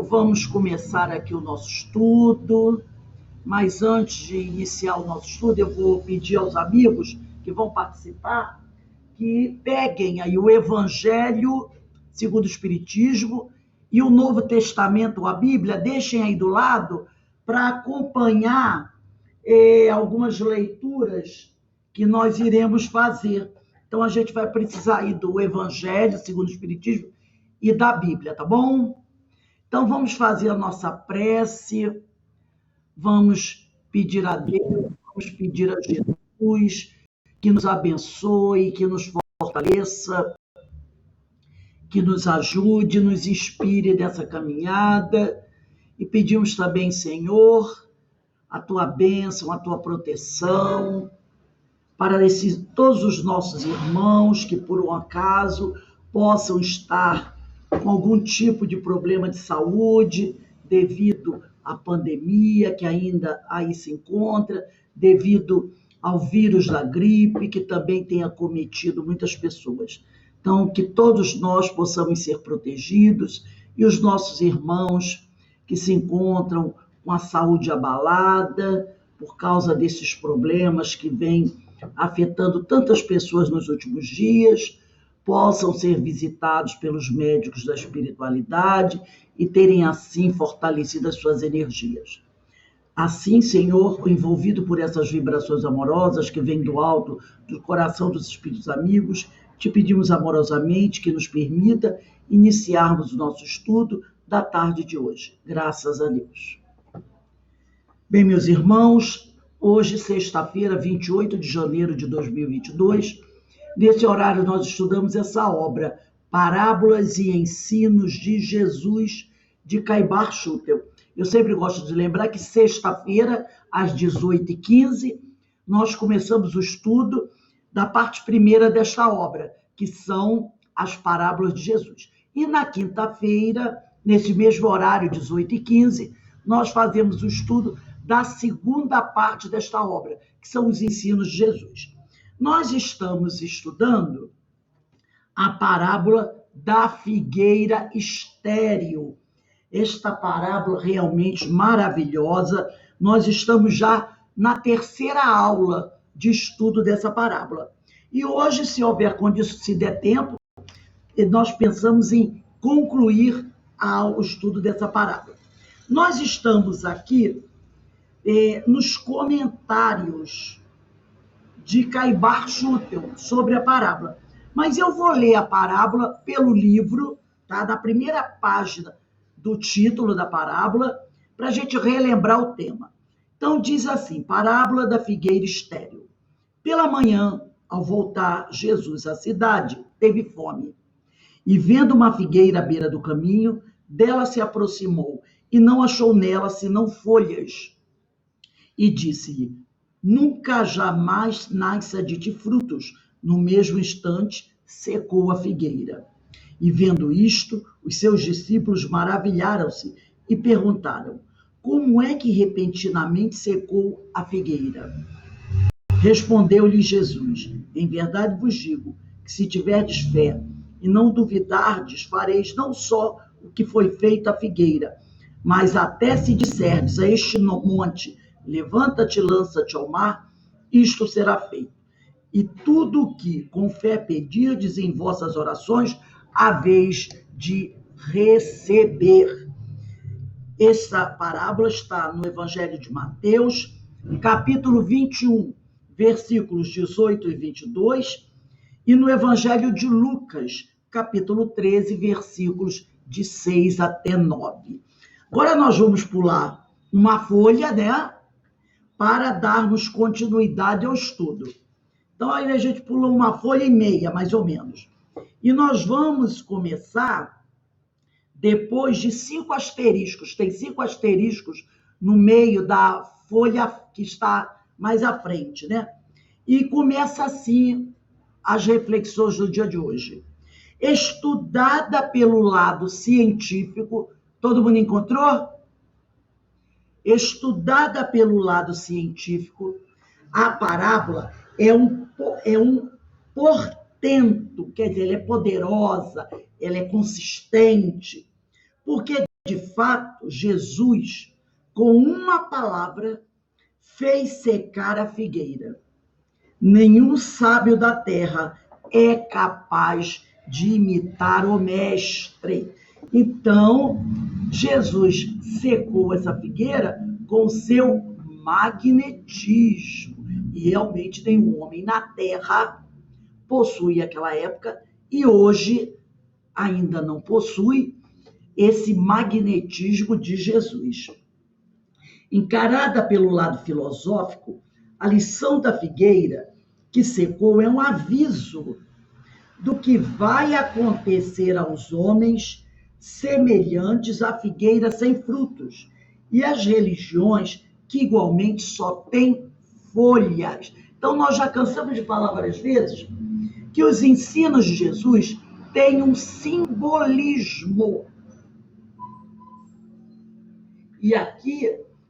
Vamos começar aqui o nosso estudo, mas antes de iniciar o nosso estudo, eu vou pedir aos amigos que vão participar que peguem aí o Evangelho segundo o Espiritismo e o Novo Testamento, a Bíblia, deixem aí do lado para acompanhar algumas leituras que nós iremos fazer. Então, a gente vai precisar aí do Evangelho segundo o Espiritismo e da Bíblia, tá bom? Então, vamos fazer a nossa prece, vamos pedir a Deus, vamos pedir a Jesus que nos abençoe, que nos fortaleça, que nos ajude, nos inspire nessa caminhada. E pedimos também, Senhor, a Tua bênção, a Tua proteção, para todos os nossos irmãos que, por um acaso, possam estar com algum tipo de problema de saúde devido à pandemia que ainda aí se encontra, devido ao vírus da gripe, que também tem acometido muitas pessoas. Então, que todos nós possamos ser protegidos e os nossos irmãos que se encontram com a saúde abalada por causa desses problemas que vêm afetando tantas pessoas nos últimos dias, possam ser visitados pelos médicos da espiritualidade e terem assim fortalecido as suas energias. Assim, Senhor, envolvido por essas vibrações amorosas que vêm do alto, do coração dos espíritos amigos, te pedimos amorosamente que nos permita iniciarmos o nosso estudo da tarde de hoje. Graças a Deus. Bem, meus irmãos, hoje, sexta-feira, 28 de janeiro de 2022, nesse horário nós estudamos essa obra, Parábolas e Ensinos de Jesus, de Caibar Schutel. Eu sempre gosto de lembrar que sexta-feira, às 18h15, nós começamos o estudo da parte primeira desta obra, que são as Parábolas de Jesus. E na quinta-feira, nesse mesmo horário, 18h15, nós fazemos o estudo da segunda parte desta obra, que são os ensinos de Jesus. Nós estamos estudando a parábola da figueira estéril. Esta parábola realmente maravilhosa. Nós estamos já na terceira aula de estudo dessa parábola. E hoje, se houver condição, se der tempo, nós pensamos em concluir o estudo dessa parábola. Nós estamos aqui nos comentários de Caibar Schutel sobre a parábola. Mas eu vou ler a parábola pelo livro, tá? Da primeira página do título da parábola, para a gente relembrar o tema. Então, diz assim, Parábola da figueira estéril. Pela manhã, ao voltar Jesus à cidade, teve fome. E vendo uma figueira à beira do caminho, dela se aproximou e não achou nela senão folhas. E disse-lhe, nunca jamais nasça de ti frutos. No mesmo instante, secou a figueira. E vendo isto, os seus discípulos maravilharam-se e perguntaram, como é que repentinamente secou a figueira? Respondeu-lhe Jesus, em verdade vos digo, que se tiverdes fé e não duvidardes, fareis não só o que foi feito à figueira, mas até se disserdes a este monte, levanta-te e lança-te ao mar, isto será feito. E tudo o que com fé pedirdes em vossas orações, haveis de receber. Esta parábola está no Evangelho de Mateus, capítulo 21, versículos 18 e 22, e no Evangelho de Lucas, capítulo 13, versículos de 6 até 9. Agora nós vamos pular uma folha, né? Para darmos continuidade ao estudo. Então, aí a gente pula uma folha e meia, mais ou menos. E nós vamos começar depois de 5 asteriscos. Tem 5 asteriscos no meio da folha que está mais à frente, né? E começa assim as reflexões do dia de hoje. Estudada pelo lado científico, todo mundo encontrou? Estudada pelo lado científico, a parábola é um portento, quer dizer, ela é poderosa, ela é consistente, porque de fato, Jesus, com uma palavra, fez secar a figueira. Nenhum sábio da terra é capaz de imitar o mestre. Então, Jesus secou essa figueira com seu magnetismo. E realmente nenhum homem na terra possui aquela época e hoje ainda não possui esse magnetismo de Jesus. Encarada pelo lado filosófico, a lição da figueira que secou é um aviso do que vai acontecer aos homens semelhantes à figueira sem frutos e às religiões que igualmente só têm folhas. Então, nós já cansamos de falar várias vezes que os ensinos de Jesus têm um simbolismo. E aqui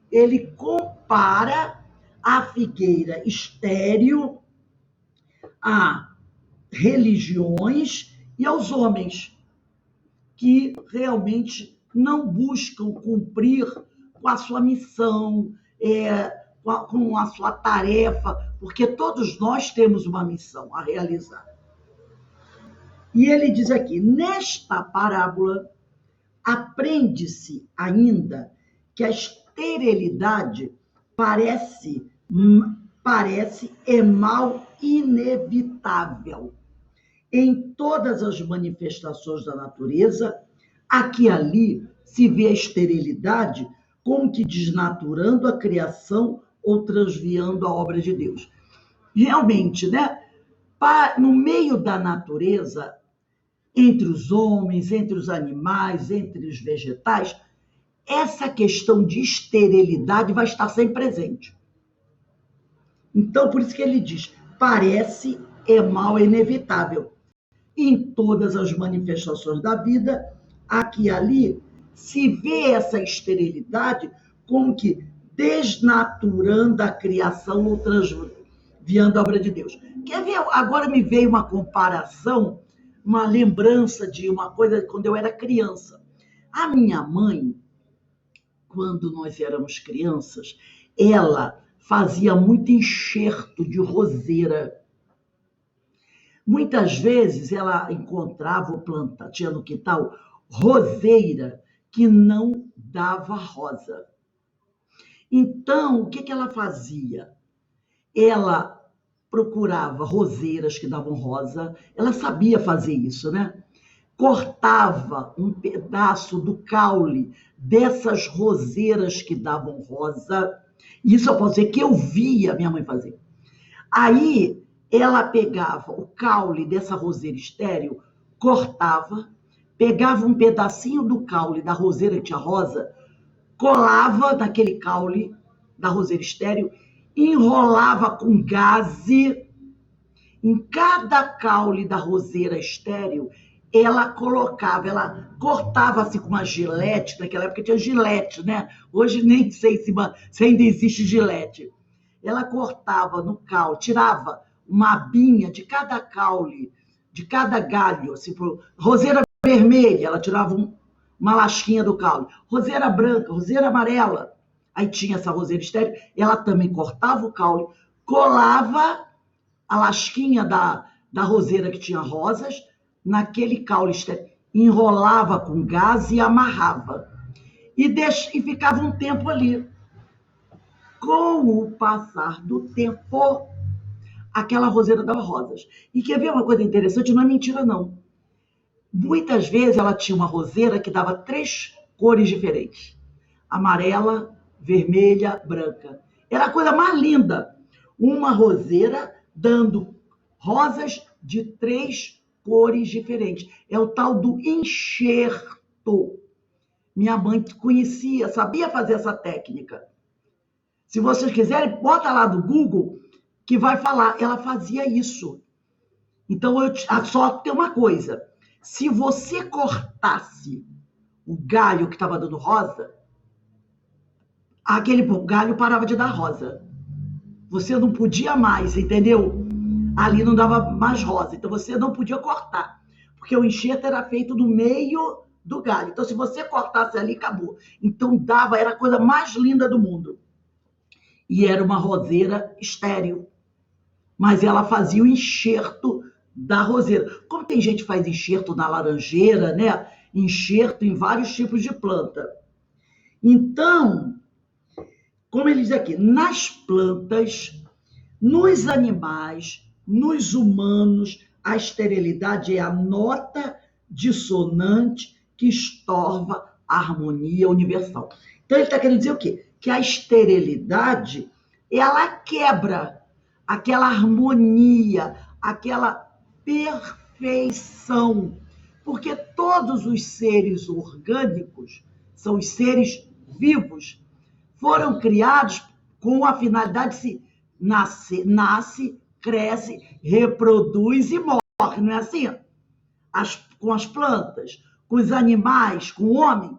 ele compara a figueira estéril a religiões e aos homens que realmente não buscam cumprir com a sua missão, com a sua tarefa, porque todos nós temos uma missão a realizar. E ele diz aqui, nesta parábola, aprende-se ainda que a esterilidade parece mal inevitável. Em todas as manifestações da natureza, aqui e ali se vê a esterilidade como que desnaturando a criação ou transviando a obra de Deus. Realmente, né? No meio da natureza, entre os homens, entre os animais, entre os vegetais, essa questão de esterilidade vai estar sempre presente. Então, por isso que ele diz, parece mal inevitável. Em todas as manifestações da vida, aqui e ali, se vê essa esterilidade como que desnaturando a criação ou transviando a obra de Deus. Quer ver? Agora me veio uma comparação, uma lembrança de uma coisa quando eu era criança. A minha mãe, quando nós éramos crianças, ela fazia muito enxerto de roseira. Muitas vezes ela encontrava ou planta, tinha no quintal, roseira que não dava rosa. Então, o que ela fazia? Ela procurava roseiras que davam rosa, ela sabia fazer isso, né? Cortava um pedaço do caule dessas roseiras que davam rosa. Isso eu posso dizer que eu via minha mãe fazer. Aí ela pegava o caule dessa roseira estéril, cortava, pegava um pedacinho do caule da roseira que tinha rosa, colava naquele caule da roseira estéril, enrolava com gaze. Em cada caule da roseira estéril, ela cortava assim com uma gilete, naquela época tinha gilete, né? Hoje nem sei se ainda existe gilete. Ela cortava no caule, tirava uma abinha de cada caule, de cada galho, assim, roseira vermelha, ela tirava uma lasquinha do caule, roseira branca, roseira amarela, aí tinha essa roseira estéril, ela também cortava o caule, colava a lasquinha da roseira que tinha rosas naquele caule estéril, enrolava com gás e amarrava. E ficava um tempo ali. Com o passar do tempo, aquela roseira dava rosas. E quer ver uma coisa interessante? Não é mentira, não. Muitas vezes ela tinha uma roseira que dava 3 cores diferentes. Amarela, vermelha, branca. Era a coisa mais linda. Uma roseira dando rosas de 3 cores diferentes. É o tal do enxerto. Minha mãe conhecia, sabia fazer essa técnica. Se vocês quiserem, bota lá no Google que vai falar. Ela fazia isso. Então, só tem uma coisa. Se você cortasse o galho que estava dando rosa, aquele galho parava de dar rosa. Você não podia mais, entendeu? Ali não dava mais rosa. Então, você não podia cortar. Porque o enxerto era feito no meio do galho. Então, se você cortasse ali, acabou. Então, era a coisa mais linda do mundo. E era uma roseira estéril. Mas ela fazia o enxerto da roseira. Como tem gente que faz enxerto na laranjeira, né? Enxerto em vários tipos de planta. Então, como ele diz aqui, nas plantas, nos animais, nos humanos, a esterilidade é a nota dissonante que estorva a harmonia universal. Então, ele está querendo dizer o quê? Que a esterilidade, ela quebra aquela harmonia, aquela perfeição. Porque todos os seres orgânicos, são os seres vivos, foram criados com a finalidade de se nasce, cresce, reproduz e morre, não é assim? Com as plantas, com os animais, com o homem.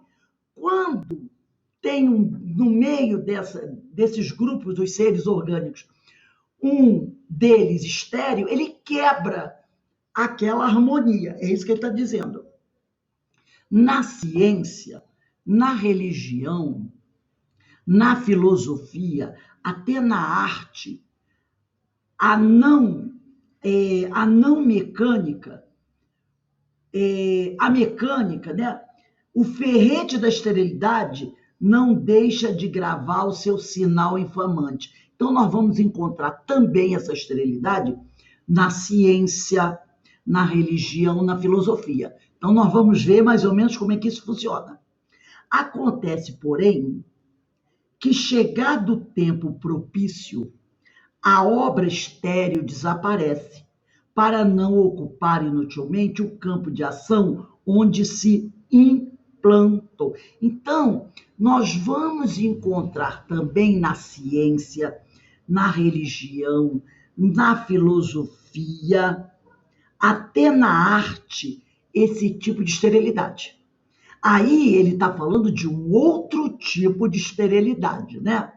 Quando tem no meio desses grupos dos seres orgânicos, um deles estéril, ele quebra aquela harmonia. É isso que ele está dizendo. Na ciência, na religião, na filosofia, até na arte, a não mecânica, a mecânica, né? O ferrete da esterilidade não deixa de gravar o seu sinal infamante. Então, nós vamos encontrar também essa esterilidade na ciência, na religião, na filosofia. Então, nós vamos ver mais ou menos como é que isso funciona. Acontece, porém, que chegado o tempo propício, a obra estéril desaparece, para não ocupar inutilmente o campo de ação onde se implantou. Então, nós vamos encontrar também na ciência, na religião, na filosofia, até na arte, esse tipo de esterilidade. Aí ele está falando de um outro tipo de esterilidade, né?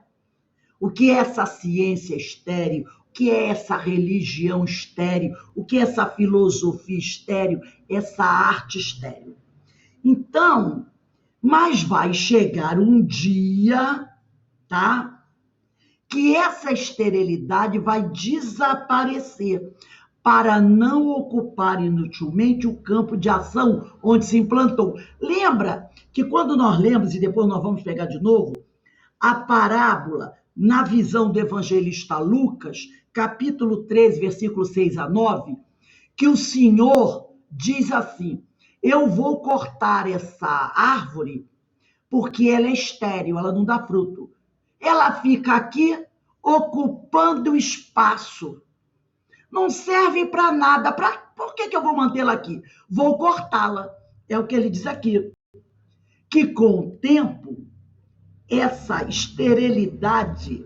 O que é essa ciência estéril? O que é essa religião estéril? O que é essa filosofia estéril? Essa arte estéril? Então, mas vai chegar um dia, tá? Que essa esterilidade vai desaparecer para não ocupar inutilmente o campo de ação onde se implantou. Lembra que quando nós lemos, e depois nós vamos pegar de novo, a parábola na visão do evangelista Lucas, capítulo 13, versículo 6 a 9, que o Senhor diz assim: eu vou cortar essa árvore porque ela é estéril, ela não dá fruto. Ela fica aqui ocupando espaço. Não serve para nada. Por que eu vou mantê-la aqui? Vou cortá-la. É o que ele diz aqui. Que com o tempo, essa esterilidade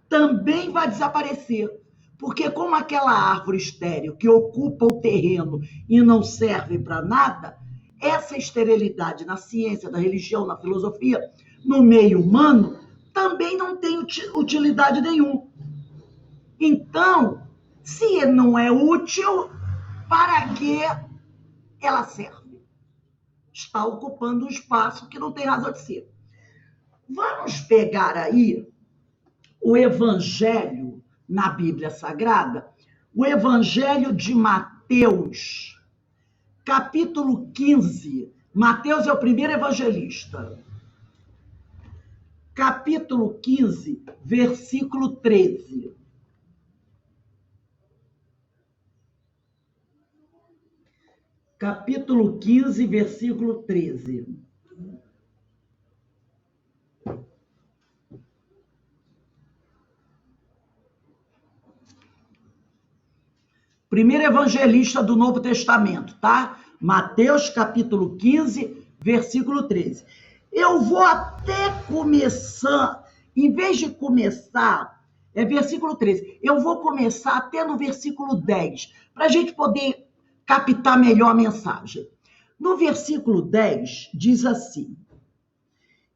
também vai desaparecer. Porque como aquela árvore estéril que ocupa o terreno e não serve para nada, essa esterilidade na ciência, na religião, na filosofia, no meio humano, também não tem utilidade nenhuma. Então, se não é útil, para que ela serve? Está ocupando um espaço que não tem razão de ser. Vamos pegar aí o Evangelho na Bíblia Sagrada, o Evangelho de Mateus, capítulo 15. Mateus é o primeiro evangelista. Capítulo 15, versículo 13. Capítulo 15, versículo 13. Primeiro evangelista do Novo Testamento, tá? Mateus, capítulo 15, versículo 13. Eu vou até começar, em vez de começar, versículo 13, eu vou começar até no versículo 10, para a gente poder captar melhor a mensagem. No versículo 10, diz assim: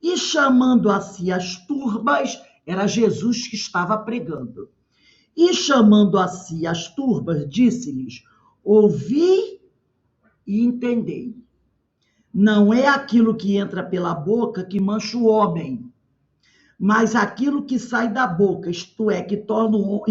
e chamando a si as turbas, era Jesus que estava pregando, e chamando a si as turbas, disse-lhes: ouvi e entendei. Não é aquilo que entra pela boca que mancha o homem, mas aquilo que sai da boca, isto é, que torna o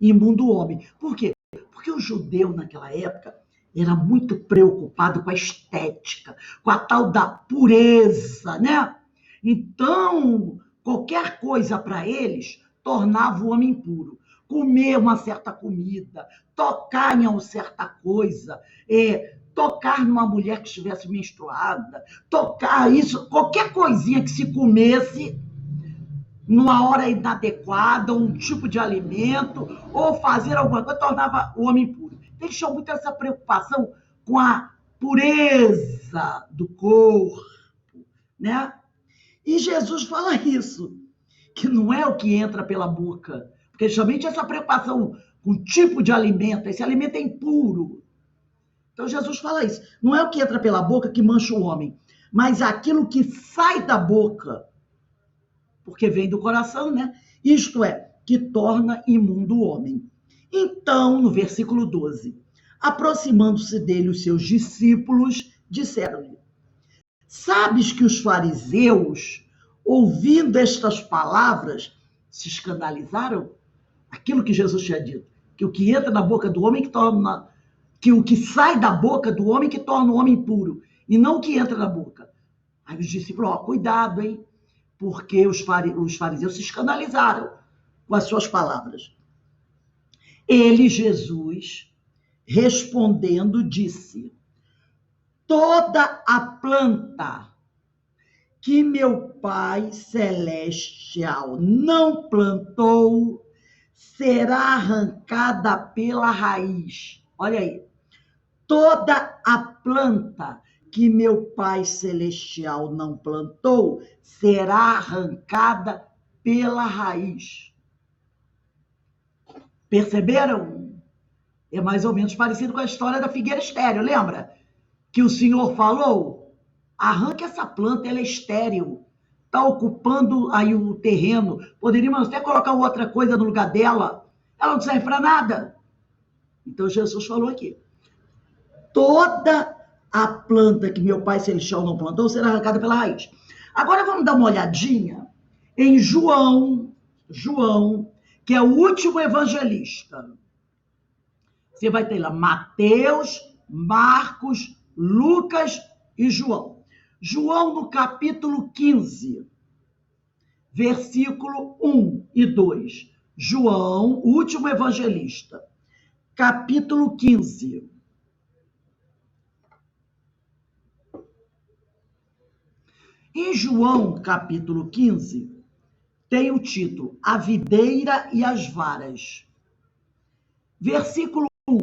imundo o homem. Por quê? Porque o judeu, naquela época, era muito preocupado com a estética, com a tal da pureza, né? Então, qualquer coisa para eles tornava o homem impuro. Comer uma certa comida, tocar em uma certa coisa, tocar numa mulher que estivesse menstruada, tocar isso, qualquer coisinha que se comesse numa hora inadequada, um tipo de alimento, ou fazer alguma coisa, tornava o homem impuro. Eles tinham muito essa preocupação com a pureza do corpo, né? E Jesus fala isso, que não é o que entra pela boca, porque justamente essa preocupação com o tipo de alimento, esse alimento é impuro. Então Jesus fala isso, não é o que entra pela boca que mancha o homem, mas aquilo que sai da boca, porque vem do coração, né? Isto é, que torna imundo o homem. Então, no versículo 12, aproximando-se dele os seus discípulos, disseram-lhe: Sabes que os fariseus, ouvindo estas palavras, se escandalizaram? Aquilo que Jesus tinha dito, que o que entra na boca do homem que torna, que o que sai da boca do homem que torna o homem puro, e não o que entra na boca. Aí os discípulos, cuidado, hein? Porque os fariseus se escandalizaram com as suas palavras. Ele, Jesus, respondendo, disse: Toda a planta que meu Pai Celestial não plantou será arrancada pela raiz. Olha aí. Toda a planta que meu Pai Celestial não plantou será arrancada pela raiz. Perceberam? É mais ou menos parecido com a história da figueira estéril, lembra? Que o Senhor falou: arranca essa planta, ela é estéril, está ocupando aí o terreno, poderíamos até colocar outra coisa no lugar dela, ela não serve para nada. Então Jesus falou aqui: toda a planta que meu Pai Celestial não plantou será arrancada pela raiz. Agora vamos dar uma olhadinha em João, que é o último evangelista. Você vai ter lá Mateus, Marcos, Lucas e João. João no capítulo 15, versículo 1 e 2. João, o último evangelista, capítulo 15. Em João, capítulo 15, tem o título A Videira e as Varas. Versículo 1.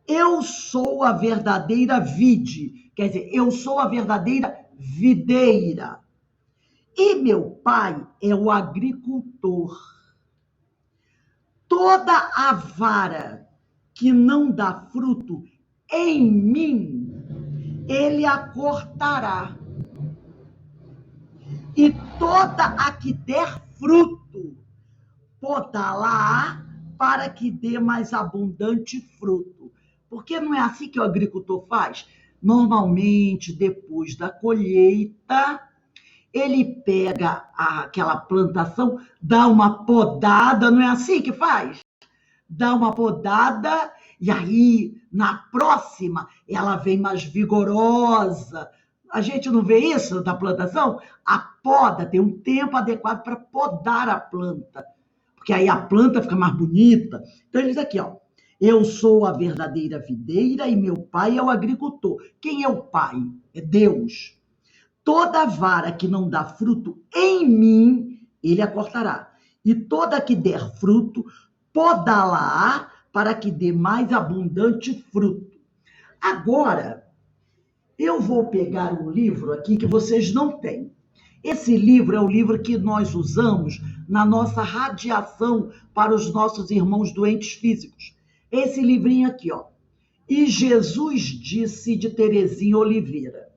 Eu sou a verdadeira vide, quer dizer, eu sou a verdadeira videira. E meu pai é o agricultor. Toda a vara que não dá fruto em mim, ele a cortará. E toda a que der fruto, podá-la para que dê mais abundante fruto. Porque não é assim que o agricultor faz? Normalmente, depois da colheita, ele pega aquela plantação, dá uma podada, não é assim que faz? Dá uma podada e aí, na próxima, ela vem mais vigorosa. A gente não vê isso da plantação? A poda tem um tempo adequado para podar a planta, porque aí a planta fica mais bonita. Então ele diz aqui, eu sou a verdadeira videira e meu pai é o agricultor. Quem é o pai? É Deus. Toda vara que não dá fruto em mim, ele a cortará. E toda que der fruto, podá-la para que dê mais abundante fruto. Agora, eu vou pegar um livro aqui que vocês não têm. Esse livro é o livro que nós usamos na nossa radiação para os nossos irmãos doentes físicos. Esse livrinho aqui, E Jesus Disse, de Terezinha Oliveira.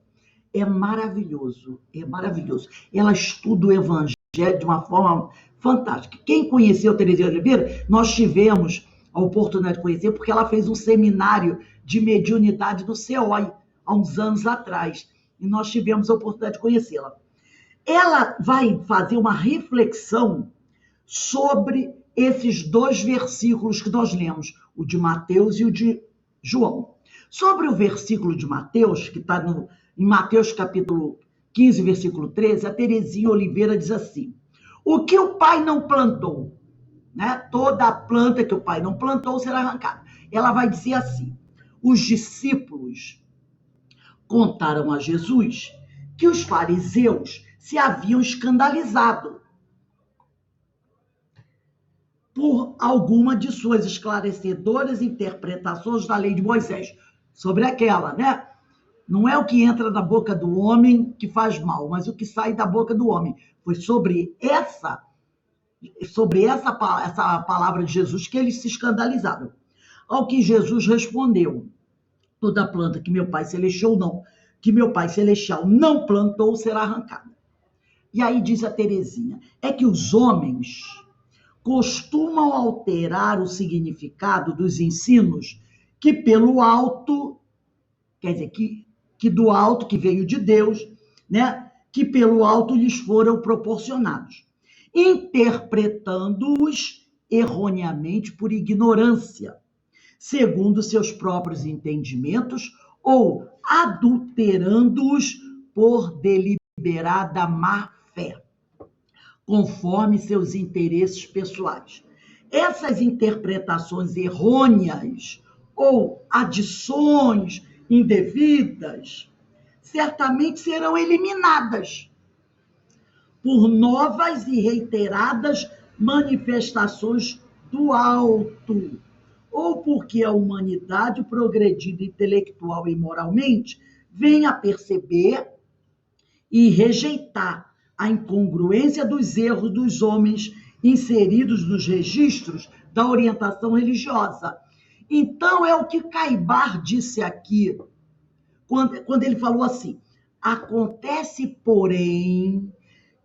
É maravilhoso, é maravilhoso. Ela estuda o evangelho de uma forma fantástica. Quem conheceu Terezinha Oliveira, nós tivemos a oportunidade de conhecer, porque ela fez um seminário de mediunidade do CEOI, há uns anos atrás. e nós tivemos a oportunidade de conhecê-la. Ela vai fazer uma reflexão sobre esses 2 versículos que nós lemos, o de Mateus e o de João. Sobre o versículo de Mateus, que está em Mateus capítulo 15, versículo 13, a Terezinha Oliveira diz assim: o que o pai não plantou, né? Toda a planta que o pai não plantou será arrancada. Ela vai dizer assim: os discípulos contaram a Jesus que os fariseus se haviam escandalizado por alguma de suas esclarecedoras interpretações da lei de Moisés, sobre aquela, né? Não é o que entra da boca do homem que faz mal, mas o que sai da boca do homem. Foi sobre essa palavra de Jesus que eles se escandalizaram. Ao que Jesus respondeu: toda planta que meu Pai Celestial não plantou será arrancada. E aí diz a Terezinha, é que os homens costumam alterar o significado dos ensinos que pelo alto, quer dizer, que do alto, que veio de Deus, né? Que pelo alto lhes foram proporcionados, interpretando-os erroneamente por ignorância, segundo seus próprios entendimentos, ou adulterando-os por deliberada má fé, conforme seus interesses pessoais. Essas interpretações errôneas ou adições indevidas certamente serão eliminadas por novas e reiteradas manifestações do alto, ou porque a humanidade, progredindo intelectual e moralmente, vem a perceber e rejeitar a incongruência dos erros dos homens inseridos nos registros da orientação religiosa. Então, é o que Caibar disse aqui, quando ele falou assim: acontece, porém,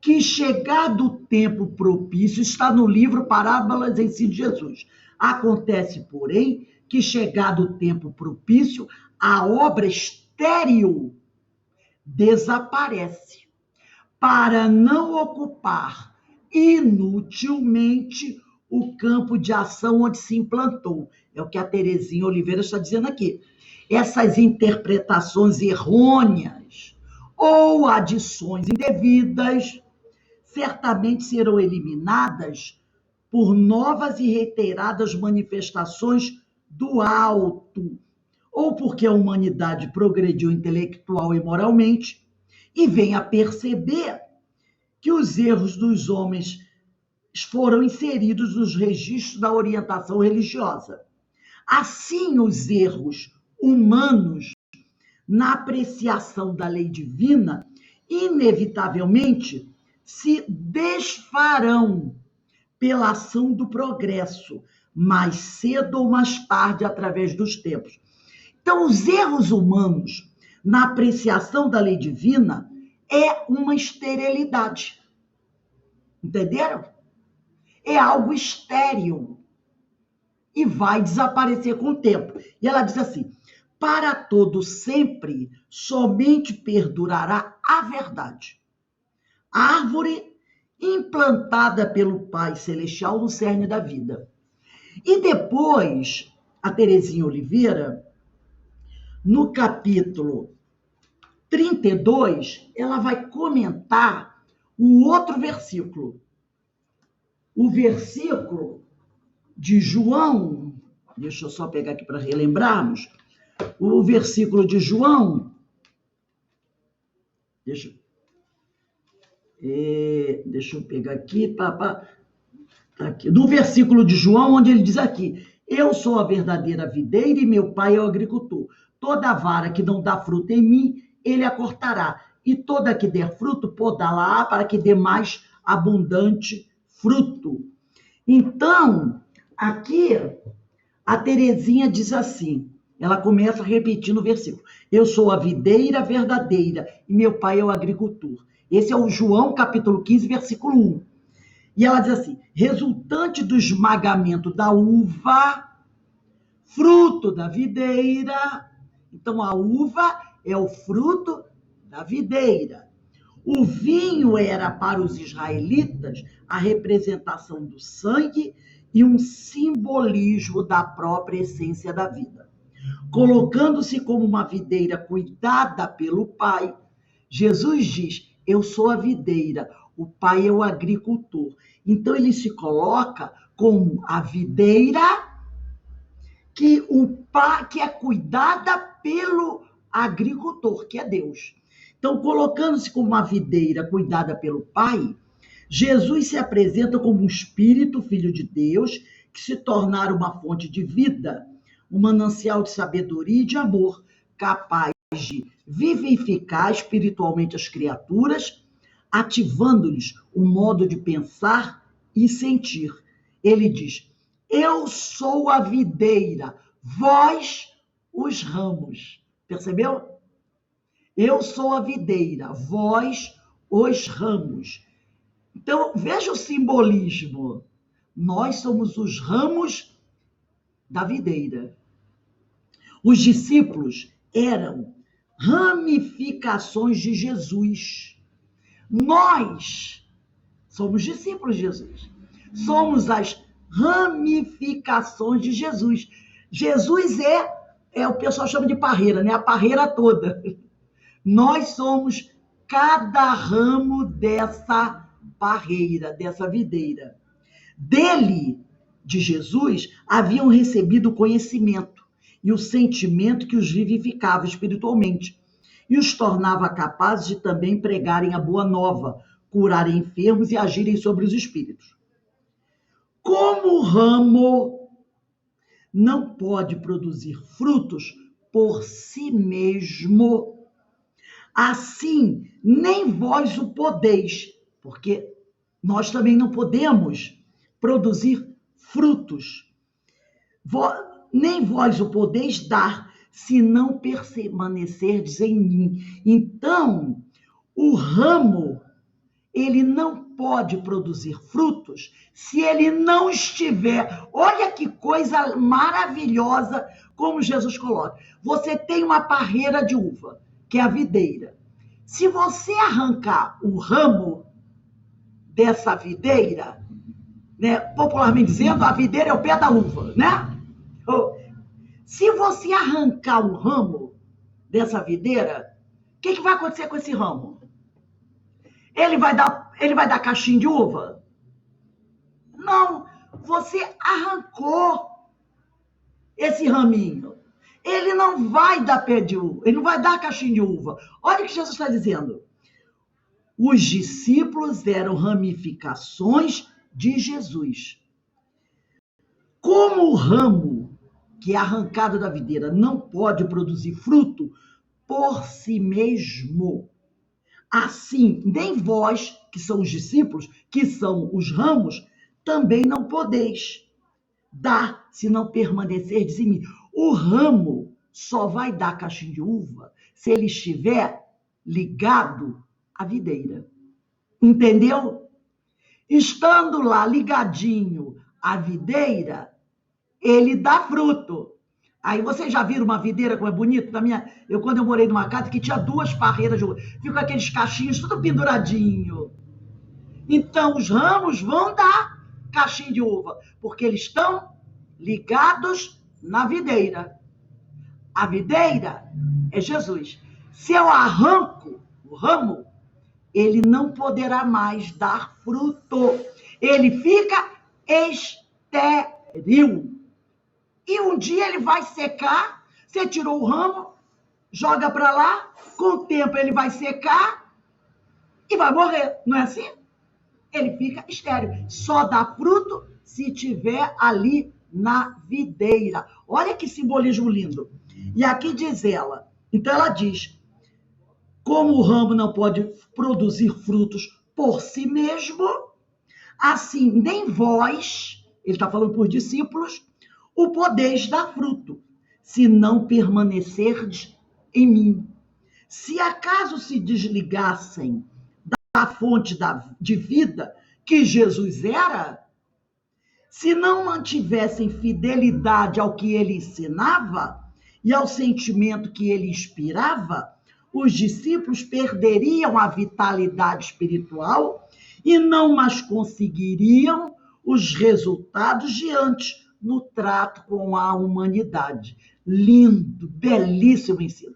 que chegado o tempo propício, está no livro Parábolas em Si de Jesus. Acontece, porém, que chegado o tempo propício, a obra estéril desaparece, para não ocupar inutilmente o campo de ação onde se implantou. É o que a Terezinha Oliveira está dizendo aqui. Essas interpretações errôneas ou adições indevidas certamente serão eliminadas por novas e reiteradas manifestações do alto, ou porque a humanidade progrediu intelectual e moralmente e vem a perceber que os erros dos homens foram inseridos nos registros da orientação religiosa. Assim, os erros humanos na apreciação da lei divina, inevitavelmente, se desfarão pela ação do progresso, mais cedo ou mais tarde, através dos tempos. Então, os erros humanos na apreciação da lei divina é uma esterilidade. Entenderam? É algo estéril e vai desaparecer com o tempo. E ela diz assim: para todo sempre, somente perdurará a verdade. A árvore implantada pelo Pai Celestial no cerne da vida. E depois, a Terezinha Oliveira, no capítulo 32, ela vai comentar o outro versículo. O versículo de João, deixa eu só pegar aqui para relembrarmos, o versículo de João, deixa eu pegar aqui, tá aqui, no versículo de João, onde ele diz aqui: eu sou a verdadeira videira e meu pai é o agricultor. Toda vara que não dá fruto em mim, ele a cortará, e toda que der fruto, podá-la para que dê mais abundante fruto. Então, aqui, a Terezinha diz assim, ela começa repetindo o versículo: eu sou a videira verdadeira e meu pai é o agricultor. Esse é o João capítulo 15, versículo 1. E ela diz assim: resultante do esmagamento da uva, fruto da videira. Então, a uva é o fruto da videira. O vinho era para os israelitas a representação do sangue e um simbolismo da própria essência da vida. Colocando-se como uma videira cuidada pelo Pai, Jesus diz: eu sou a videira, o Pai é o agricultor. Então ele se coloca como a videira que é cuidada pelo agricultor, que é Deus. Então, colocando-se como uma videira cuidada pelo Pai, Jesus se apresenta como um Espírito, Filho de Deus, que se tornara uma fonte de vida, um manancial de sabedoria e de amor, capaz de vivificar espiritualmente as criaturas, ativando-lhes o modo de pensar e sentir. Ele diz: eu sou a videira, vós os ramos. Percebeu? Eu sou a videira, vós os ramos. Então, veja o simbolismo. Nós somos os ramos da videira. Os discípulos eram ramificações de Jesus. Nós somos discípulos de Jesus. Somos as ramificações de Jesus. Jesus o pessoal chama de parreira, né? A parreira toda. Nós somos cada ramo dessa parreira, dessa videira. Dele, de Jesus, haviam recebido o conhecimento e o sentimento que os vivificava espiritualmente e os tornava capazes de também pregarem a boa nova, curarem enfermos e agirem sobre os espíritos. Como o ramo não pode produzir frutos por si mesmo, assim nem vós o podeis, porque nós também não podemos produzir frutos. Nem vós o podeis dar, se não permanecerdes em mim. Então, o ramo, ele não pode produzir frutos se ele não estiver. Olha que coisa maravilhosa como Jesus coloca. Você tem uma parreira de uva, que é a videira. Se você arrancar o ramo dessa videira, né, popularmente dizendo, a videira é o pé da uva, né? Se você arrancar um ramo dessa videira, o que vai acontecer com esse ramo? Ele vai dar cachinho de uva? Não, você arrancou esse raminho. Ele não vai dar pé de uva, ele não vai dar cachinho de uva. Olha o que Jesus está dizendo. Os discípulos eram ramificações de Jesus. Como o ramo que é arrancado da videira não pode produzir fruto por si mesmo, assim, nem vós, que são os discípulos, que são os ramos, também não podeis dar se não permanecerdes em mim. O ramo só vai dar cachinho de uva se ele estiver ligado à videira. Entendeu? Estando lá ligadinho à videira, ele dá fruto. Aí vocês já viram uma videira como é bonito? Quando eu morei numa casa que tinha 2 parreiras de uva, fica com aqueles cachinhos tudo penduradinho. Então os ramos vão dar cachinho de uva, porque eles estão ligados na videira. A videira é Jesus. Se eu arranco o ramo, ele não poderá mais dar fruto. Ele fica estéril. E um dia ele vai secar. Você tirou o ramo, joga para lá, com o tempo ele vai secar e vai morrer. Não é assim? Ele fica estéril. Só dá fruto se tiver ali na videira. Olha que simbolismo lindo. E aqui diz ela. Então ela diz: como o ramo não pode produzir frutos por si mesmo, assim nem vós, ele está falando por discípulos, o podeis dar fruto, se não permanecerdes em mim. Se acaso se desligassem da fonte de vida que Jesus era, se não mantivessem fidelidade ao que ele ensinava e ao sentimento que ele inspirava, os discípulos perderiam a vitalidade espiritual e não mais conseguiriam os resultados de antes no trato com a humanidade. Lindo, belíssimo ensino.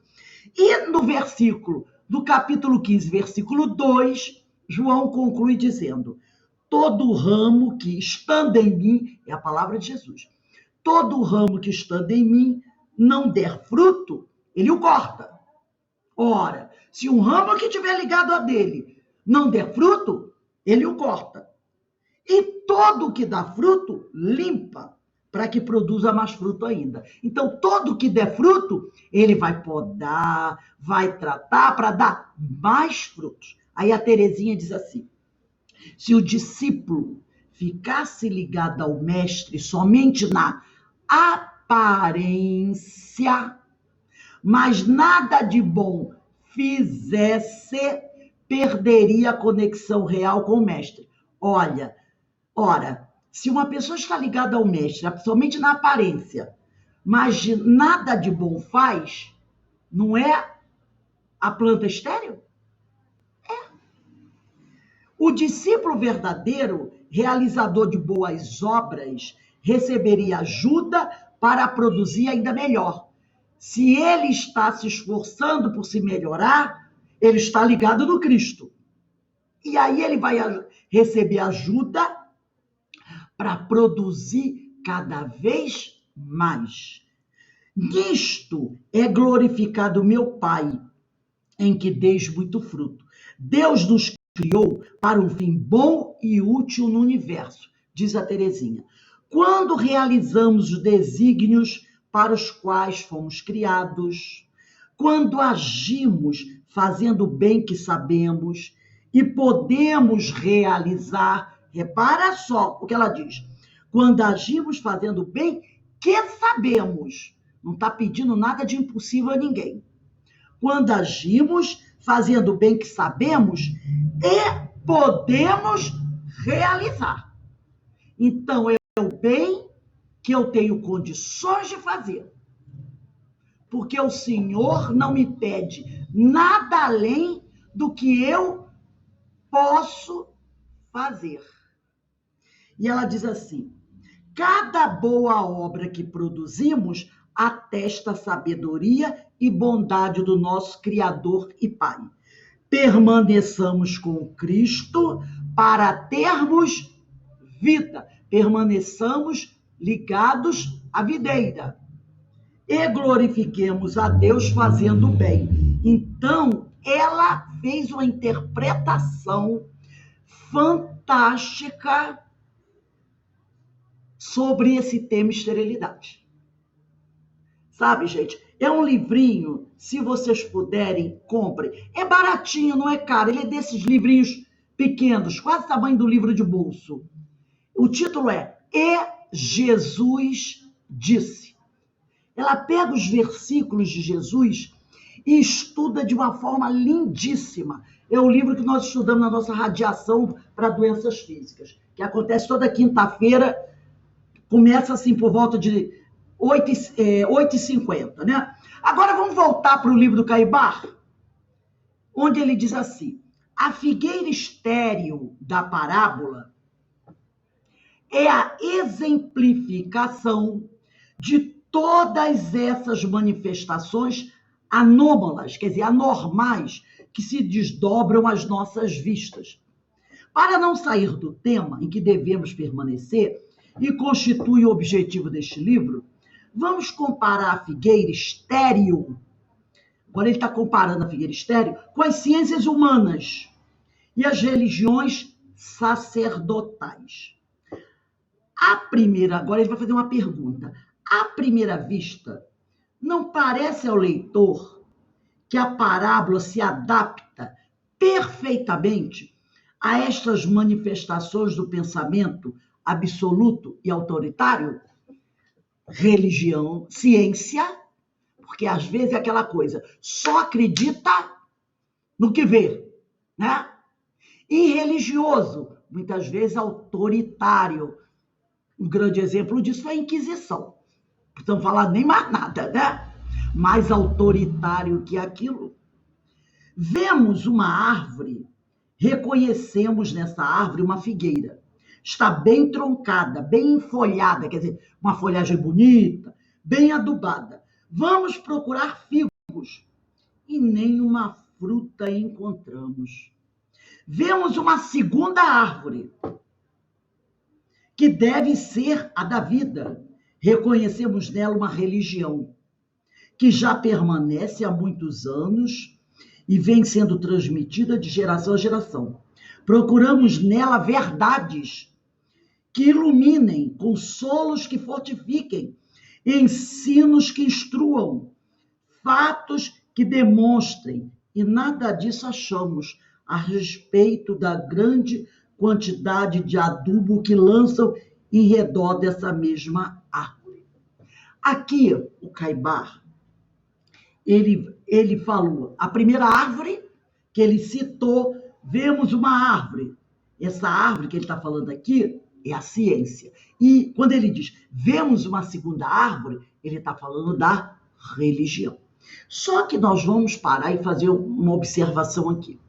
E no versículo do capítulo 15, versículo 2, João conclui dizendo: todo ramo que estando em mim, é a palavra de Jesus, todo ramo que estando em mim não der fruto, ele o corta. Ora, se um ramo que estiver ligado a dele não der fruto, ele o corta. E todo que dá fruto, limpa, para que produza mais fruto ainda. Então, todo que der fruto, ele vai podar, vai tratar para dar mais frutos. Aí a Terezinha diz assim: se o discípulo ficasse ligado ao mestre somente na aparência, mas nada de bom fizesse, perderia a conexão real com o mestre. Ora, se uma pessoa está ligada ao mestre somente na aparência, mas nada de bom faz, não é a planta estéril? O discípulo verdadeiro, realizador de boas obras, receberia ajuda para produzir ainda melhor. Se ele está se esforçando por se melhorar, ele está ligado no Cristo. E aí ele vai receber ajuda para produzir cada vez mais. Nisto é glorificado meu Pai, em que deis muito fruto. Deus nos criou para um fim bom e útil no universo, diz a Terezinha. Quando realizamos os desígnios para os quais fomos criados, quando agimos fazendo o bem que sabemos e podemos realizar, repara só o que ela diz, quando agimos fazendo o bem que sabemos, não está pedindo nada de impossível a ninguém. Quando agimos fazendo o bem que sabemos e podemos realizar. Então, é o bem que eu tenho condições de fazer. Porque o Senhor não me pede nada além do que eu posso fazer. E ela diz assim: cada boa obra que produzimos atesta a sabedoria e bondade do nosso Criador e Pai. Permaneçamos com Cristo para termos vida. Permaneçamos ligados à videira. E glorifiquemos a Deus fazendo o bem. Então, ela fez uma interpretação fantástica sobre esse tema esterilidade. Sabe, gente? É um livrinho, se vocês puderem, comprem. É baratinho, não é caro. Ele é desses livrinhos pequenos, quase o tamanho do livro de bolso. O título é E Jesus Disse. Ela pega os versículos de Jesus e estuda de uma forma lindíssima. É o livro que nós estudamos na nossa radiação para doenças físicas, que acontece toda quinta-feira, começa assim por volta de 8h50, né? Agora vamos voltar para o livro do Caibar, onde ele diz assim: a figueira estéril da parábola é a exemplificação de todas essas manifestações anômalas, quer dizer, anormais, que se desdobram às nossas vistas. Para não sair do tema em que devemos permanecer, e constitui o objetivo deste livro, vamos comparar a figueira estéril, agora ele está comparando a figueira estéril, com as ciências humanas e as religiões sacerdotais. Agora ele vai fazer uma pergunta. À primeira vista, não parece ao leitor que a parábola se adapta perfeitamente a estas manifestações do pensamento absoluto e autoritário? Religião, ciência, porque às vezes é aquela coisa, só acredita no que vê, né? E religioso, muitas vezes autoritário. Um grande exemplo disso foi a Inquisição. Não estamos falando nem mais nada, né? Mais autoritário que aquilo. Vemos uma árvore, reconhecemos nessa árvore uma figueira. Está bem troncada, bem enfolhada, quer dizer, uma folhagem bonita, bem adubada. Vamos procurar figos e nenhuma fruta encontramos. Vemos uma segunda árvore, que deve ser a da vida. Reconhecemos nela uma religião que já permanece há muitos anos e vem sendo transmitida de geração a geração. Procuramos nela verdades que iluminem, consolos que fortifiquem, ensinos que instruam, fatos que demonstrem, e nada disso achamos a respeito da grande quantidade de adubo que lançam em redor dessa mesma árvore. Aqui, o Caibar, ele falou, a primeira árvore que ele citou, vemos uma árvore. Essa árvore que ele está falando aqui é a ciência. E quando ele diz, vemos uma segunda árvore, ele está falando da religião. Só que nós vamos parar e fazer uma observação aqui.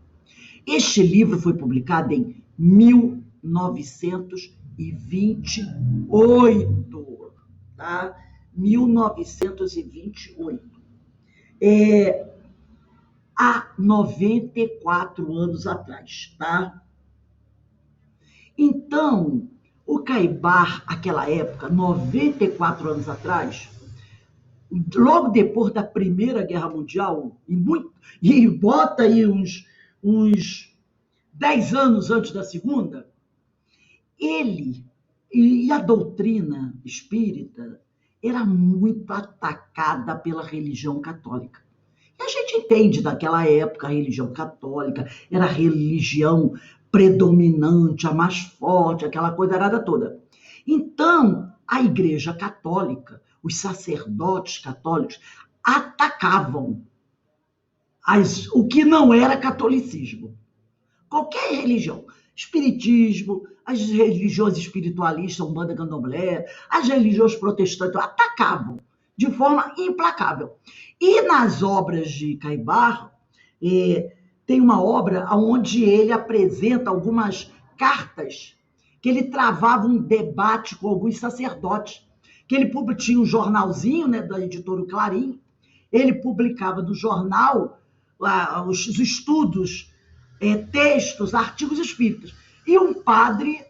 Este livro foi publicado em 1928, tá? 1928. Há 94 anos atrás, tá? Então, o Caibar, aquela época, 94 anos atrás, logo depois da Primeira Guerra Mundial, e bota aí uns 10 anos antes da Segunda, ele e a doutrina espírita era muito atacada pela religião católica. E a gente entende daquela época a religião católica era a religião predominante, a mais forte, aquela coisa arada toda. Então, a Igreja Católica, os sacerdotes católicos, atacavam o que não era catolicismo. Qualquer religião, espiritismo, as religiões espiritualistas, Umbanda, Candomblé, as religiões protestantes, atacavam de forma implacável. E nas obras de Caibar, tem uma obra onde ele apresenta algumas cartas que ele travava um debate com alguns sacerdotes, que ele tinha um jornalzinho, né, da editora Clarim, ele publicava no jornal os estudos, textos, artigos espíritas. E um padre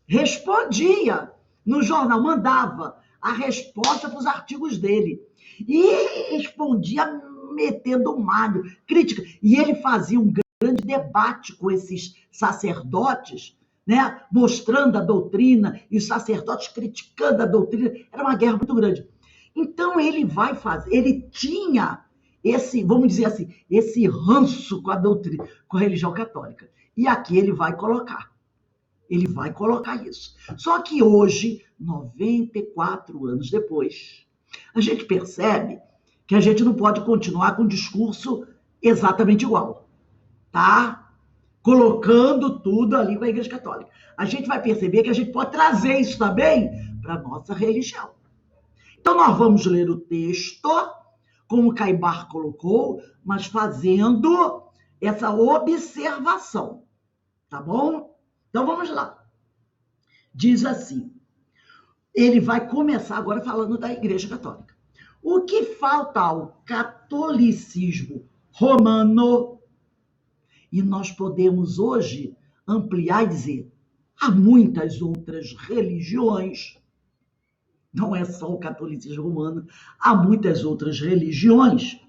respondia no jornal, mandava a resposta para os artigos dele. E respondia metendo um malho, crítica. E ele fazia um grande debate com esses sacerdotes, né? Mostrando a doutrina, e os sacerdotes criticando a doutrina. Era uma guerra muito grande. Então ele tinha esse, vamos dizer assim, esse ranço com a doutrina, com a religião católica. E aqui ele vai colocar isso. Só que hoje, 94 anos depois, a gente percebe que a gente não pode continuar com um discurso exatamente igual, tá? Colocando tudo ali com a Igreja Católica. A gente vai perceber que a gente pode trazer isso também para a nossa religião. Então, nós vamos ler o texto, como o Caibar colocou, mas fazendo essa observação, tá bom? Então, vamos lá. Diz assim, ele vai começar agora falando da Igreja Católica. O que falta ao catolicismo romano, e nós podemos hoje ampliar e dizer, há muitas outras religiões, não é só o catolicismo romano, há muitas outras religiões,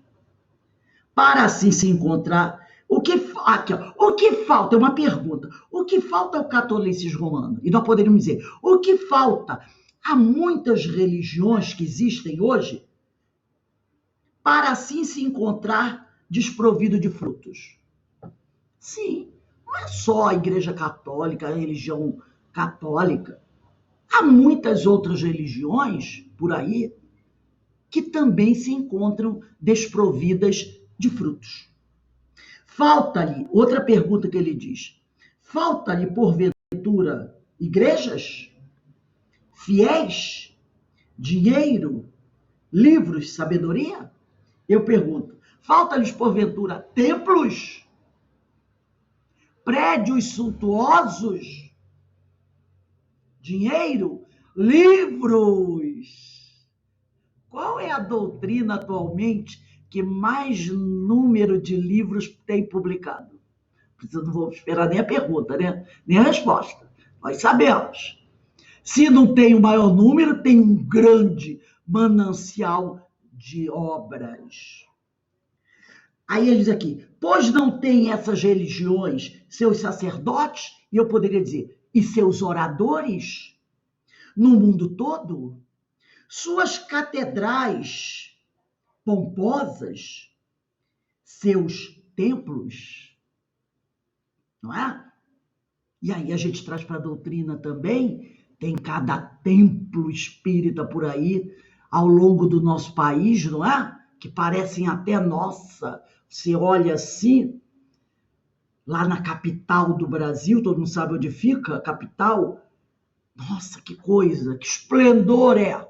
para assim se encontrar. O que falta? É uma pergunta. O que falta ao catolicismo romano? E nós poderíamos dizer, o que falta? Há muitas religiões que existem hoje para assim se encontrar desprovido de frutos. Sim, não é só a Igreja Católica, a religião católica. Há muitas outras religiões por aí que também se encontram desprovidas de frutos. Falta-lhe, outra pergunta que ele diz, falta-lhe, porventura, igrejas, fiéis, dinheiro, livros, sabedoria? Eu pergunto, Falta-lhes, porventura, templos, prédios suntuosos, dinheiro, livros. Qual é a doutrina atualmente que mais número de livros tem publicado? Não vou esperar nem a pergunta, né? Nem a resposta. Nós sabemos. Se não tem o maior número, tem um grande manancial de obras. Aí ele diz aqui, pois não tem essas religiões seus sacerdotes, e eu poderia dizer, e seus oradores no mundo todo? Suas catedrais pomposas, seus templos, não é? E aí a gente traz para a doutrina também, tem cada templo espírita por aí, ao longo do nosso país, não é? Que parecem até nossa. Você olha assim, lá na capital do Brasil, todo mundo sabe onde fica a capital. Nossa, que coisa, que esplendor é!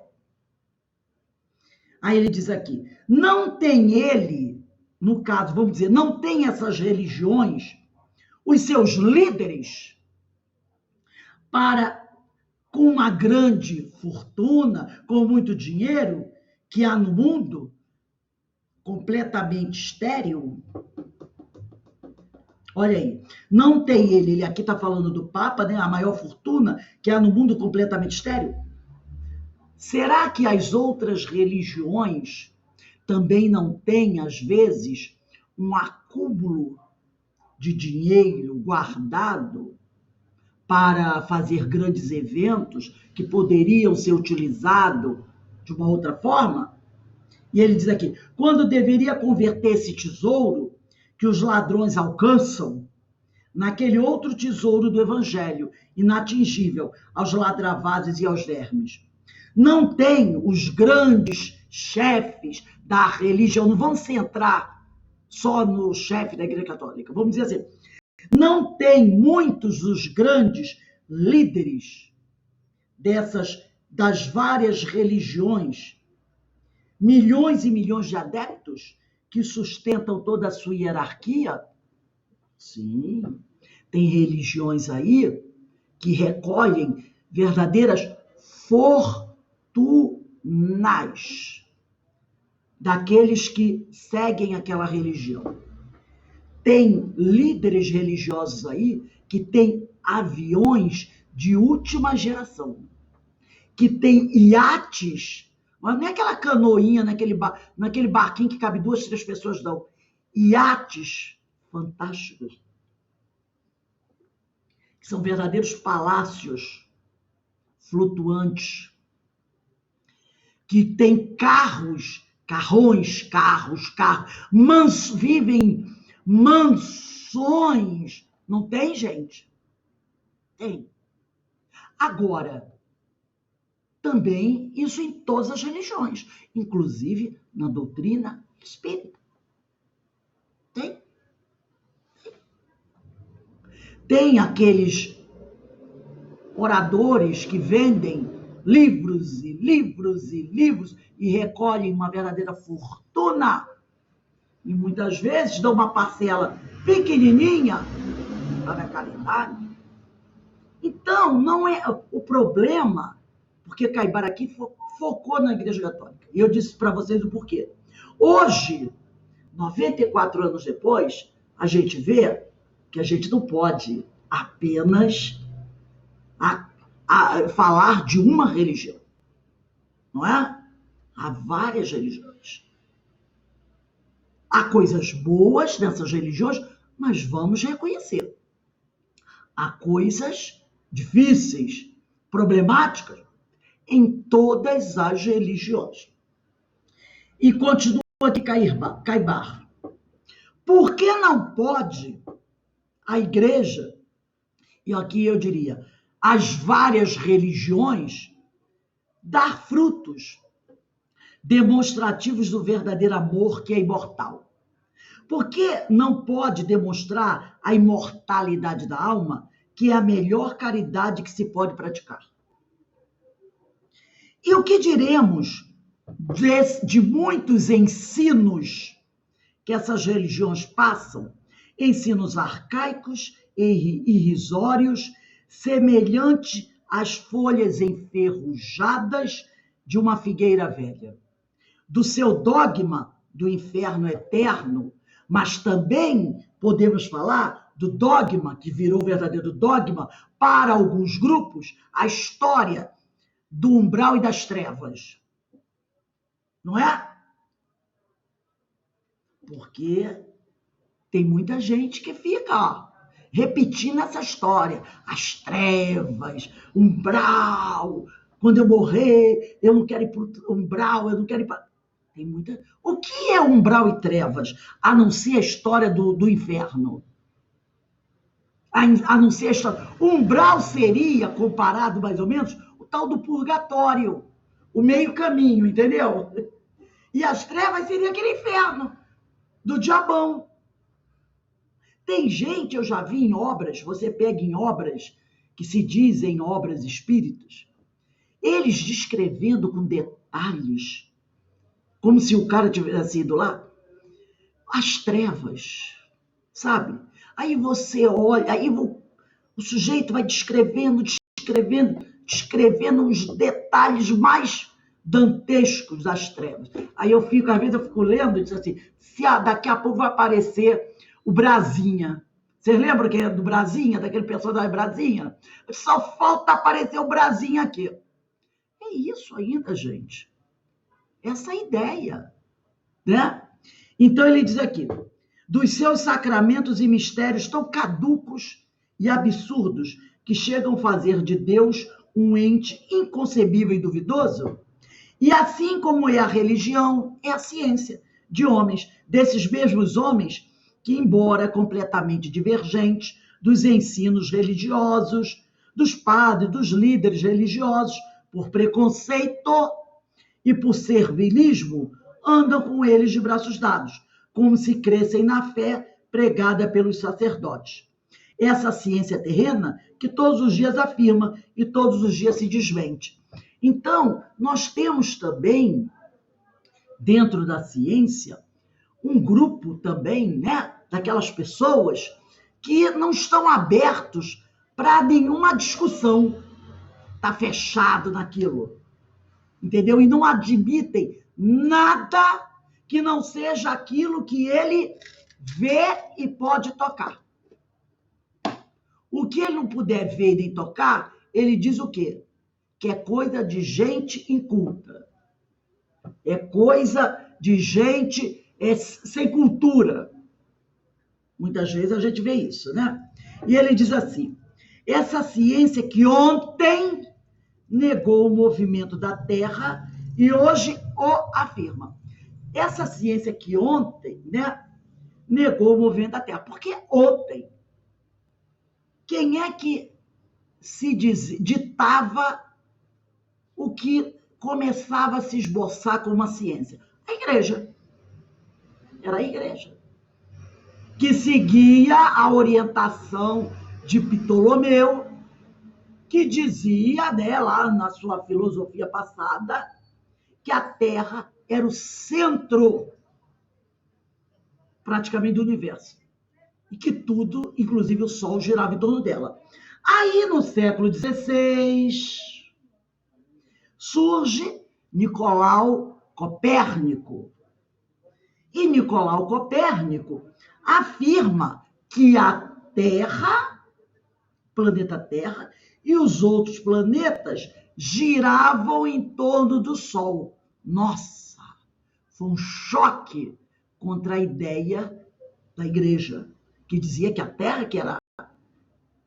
Aí ele diz aqui, não tem ele, no caso, vamos dizer, não tem essas religiões, os seus líderes, para, com uma grande fortuna, com muito dinheiro, que há no mundo, completamente estéril. Olha aí, não tem ele aqui está falando do Papa, né, a maior fortuna que há no mundo completamente estéril. Será que as outras religiões também não têm, às vezes, um acúmulo de dinheiro guardado para fazer grandes eventos que poderiam ser utilizados de uma outra forma? E ele diz aqui, quando deveria converter esse tesouro que os ladrões alcançam naquele outro tesouro do evangelho, inatingível aos ladravazes e aos vermes. Não tem os grandes chefes da religião, não vamos centrar só no chefe da Igreja Católica, vamos dizer assim, não tem muitos os grandes líderes das várias religiões, milhões e milhões de adeptos que sustentam toda a sua hierarquia? Sim, tem religiões aí que recolhem verdadeiras fortunas daqueles que seguem aquela religião. Tem líderes religiosos aí que têm aviões de última geração, que têm iates, mas não é aquela canoinha naquele barquinho que cabe 2, 3 pessoas, não. Iates fantásticos, que são verdadeiros palácios flutuantes, que têm carros, vivem mansões. Não tem, gente? Tem. Agora, também isso em todas as religiões, inclusive na doutrina espírita. Tem. Tem aqueles oradores que vendem livros e livros e livros e recolhem uma verdadeira fortuna. E muitas vezes dão uma parcela pequenininha para a caridade. Então, não é o problema, porque Caibar aqui focou na Igreja Católica. E eu disse para vocês o porquê. Hoje, 94 anos depois, a gente vê que a gente não pode apenas falar de uma religião, não é? Há várias religiões. Há coisas boas nessas religiões, mas vamos reconhecer. Há coisas difíceis, problemáticas em todas as religiões. E continua aqui Caibar. Por que não pode a igreja, e aqui eu diria, as várias religiões, dar frutos demonstrativos do verdadeiro amor que é imortal? Por que não pode demonstrar a imortalidade da alma, que é a melhor caridade que se pode praticar? E o que diremos de muitos ensinos que essas religiões passam? Ensinos arcaicos e irrisórios, semelhantes às folhas enferrujadas de uma figueira velha. Do seu dogma do inferno eterno, mas também podemos falar do dogma, que virou verdadeiro dogma para alguns grupos, a história do umbral e das trevas. Não é? Porque tem muita gente que fica repetindo essa história. As trevas, umbral. Quando eu morrer, eu não quero ir para o umbral, eu não quero ir para... Tem muita... O que é umbral e trevas? A não ser a história do inferno. A não ser a história... Umbral seria, comparado mais ou menos, o tal do purgatório. O meio caminho, entendeu? E as trevas seria aquele inferno do diabão. Tem gente, eu já vi em obras, você pega em obras que se dizem obras espíritas, eles descrevendo com detalhes, como se o cara tivesse ido lá, as trevas, sabe? Aí você olha, aí o sujeito vai descrevendo os detalhes mais dantescos das trevas. Aí eu fico, às vezes eu fico lendo e diz assim, se daqui a pouco vai aparecer o Brasinha. Vocês lembram que é do Brasinha, daquele personagem Brasinha? Só falta aparecer o Brasinha aqui. É isso ainda, gente. Essa é a ideia, né? Então ele diz aqui, dos seus sacramentos e mistérios tão caducos e absurdos que chegam a fazer de Deus um ente inconcebível e duvidoso, e assim como é a religião, é a ciência de homens, desses mesmos homens que, embora completamente divergentes dos ensinos religiosos, dos padres, dos líderes religiosos, por preconceito e por servilismo, andam com eles de braços dados, como se crescem na fé pregada pelos sacerdotes. Essa ciência terrena que todos os dias afirma e todos os dias se desmente. Então, nós temos também, dentro da ciência, um grupo também, né, daquelas pessoas que não estão abertos para nenhuma discussão. Está fechado naquilo, entendeu? E não admitem nada que não seja aquilo que ele vê e pode tocar. O que ele não puder ver nem tocar, ele diz o quê? Que é coisa de gente inculta. É coisa de gente sem cultura. Muitas vezes a gente vê isso, né? E ele diz assim, essa ciência que ontem negou o movimento da Terra e hoje o afirma. Essa ciência que ontem, né, negou o movimento da Terra. Porque ontem, quem é que ditava o que começava a se esboçar como uma ciência? A igreja. Era a igreja. Que seguia a orientação de Ptolomeu, que dizia, né, lá na sua filosofia passada, que a Terra era o centro praticamente do universo. E que tudo, inclusive o Sol, girava em torno dela. Aí, no século XVI, surge Nicolau Copérnico. E Nicolau Copérnico afirma que a Terra, planeta Terra, e os outros planetas giravam em torno do Sol. Nossa, foi um choque contra a ideia da igreja, que dizia que a Terra que era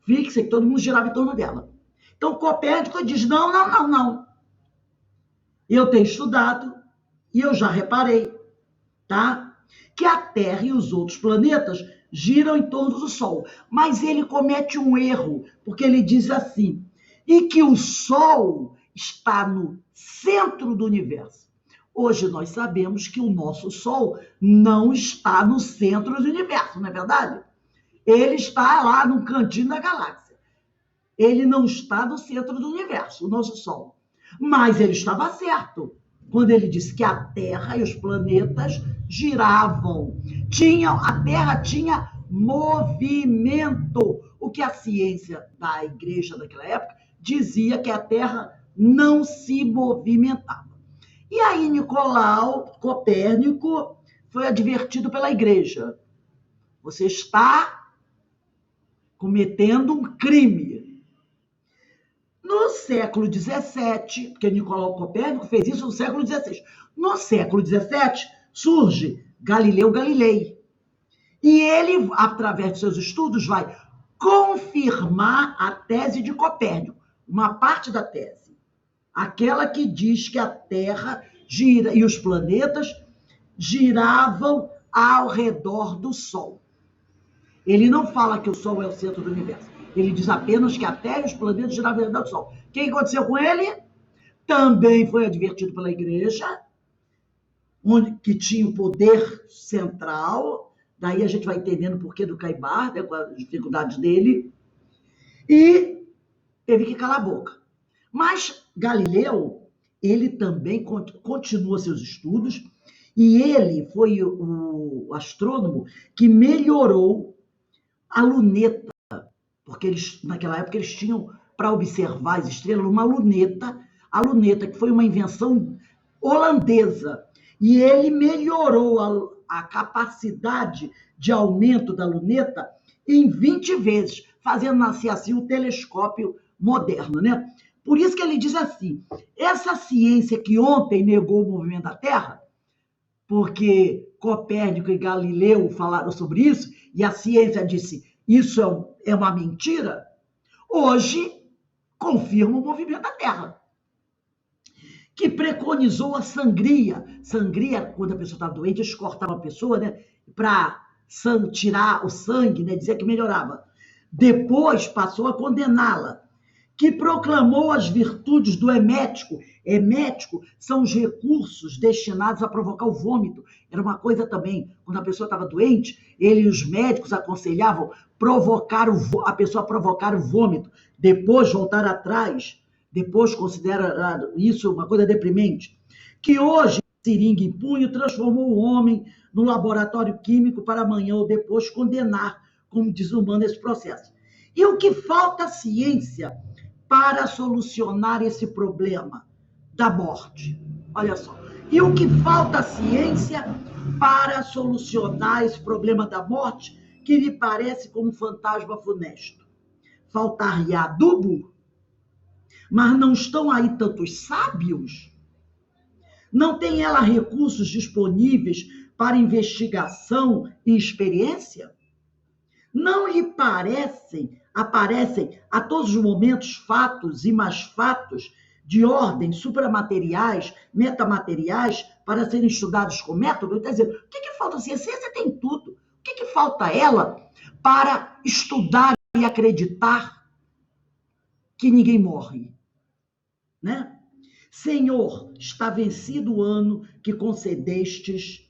fixa e que todo mundo girava em torno dela. Então Copérnico diz, não. Eu tenho estudado e eu já reparei, tá? Que a Terra e os outros planetas giram em torno do Sol. Mas ele comete um erro, porque ele diz assim, e que o Sol está no centro do universo. Hoje nós sabemos que o nosso Sol não está no centro do universo, não é verdade? Ele está lá no cantinho da galáxia. Ele não está no centro do universo, o nosso Sol. Mas ele estava certo. quando ele disse que a Terra e os planetas giravam. A Terra tinha movimento, o que a ciência da igreja daquela época dizia que a Terra não se movimentava. E aí Nicolau Copérnico foi advertido pela igreja: você está cometendo um crime. No século XVII, porque Nicolau Copérnico fez isso no século XVI, no século XVII surge Galileu Galilei. E ele, através de seus estudos, vai confirmar a tese de Copérnico, uma parte da tese, aquela que diz que a Terra gira e os planetas giravam ao redor do Sol. Ele não fala que o Sol é o centro do universo. Ele diz apenas que a Terra e os planetas giravam ao redor do Sol. O que aconteceu com ele? Também foi advertido pela igreja, que tinha o poder central. Daí a gente vai entendendo o porquê do Caibar, né, com as dificuldades dele. E teve que calar a boca. Mas Galileu, ele também continua seus estudos, e ele foi o astrônomo que melhorou a luneta, porque naquela época eles tinham, para observar as estrelas, uma luneta, a luneta que foi uma invenção holandesa, e ele melhorou a capacidade de aumento da luneta em 20 vezes, fazendo nascer assim o telescópio moderno, né? Por isso que ele diz assim, essa ciência que ontem negou o movimento da Terra, porque Copérnico e Galileu falaram sobre isso, e a ciência disse, isso é uma mentira, hoje confirma o movimento da Terra, que preconizou a sangria. Sangria, quando a pessoa estava doente, eles cortavam a pessoa, né, para tirar o sangue, né, dizer que melhorava. Depois passou a condená-la, que proclamou as virtudes do emético. Emético são os recursos destinados a provocar o vômito. Era uma coisa também, quando a pessoa estava doente, ele e os médicos aconselhavam a pessoa provocar o vômito, depois voltar atrás, depois considera isso uma coisa deprimente. Que hoje, seringa em punho, transformou o homem no laboratório químico para amanhã ou depois condenar como desumano esse processo. E o que falta à ciência para solucionar esse problema da morte? Olha só. E o que falta à ciência para solucionar esse problema da morte, que lhe parece como um fantasma funesto? Faltar-lhe adubo? Mas não estão aí tantos sábios? Não tem ela recursos disponíveis para investigação e experiência? Não lhe aparecem a todos os momentos fatos e mais fatos de ordem supramateriais, metamateriais, para serem estudados com método? Quer dizer, o que falta? Assim, a ciência tem tudo. O que falta ela para estudar e acreditar que ninguém morre? Né? Senhor, está vencido o ano que concedestes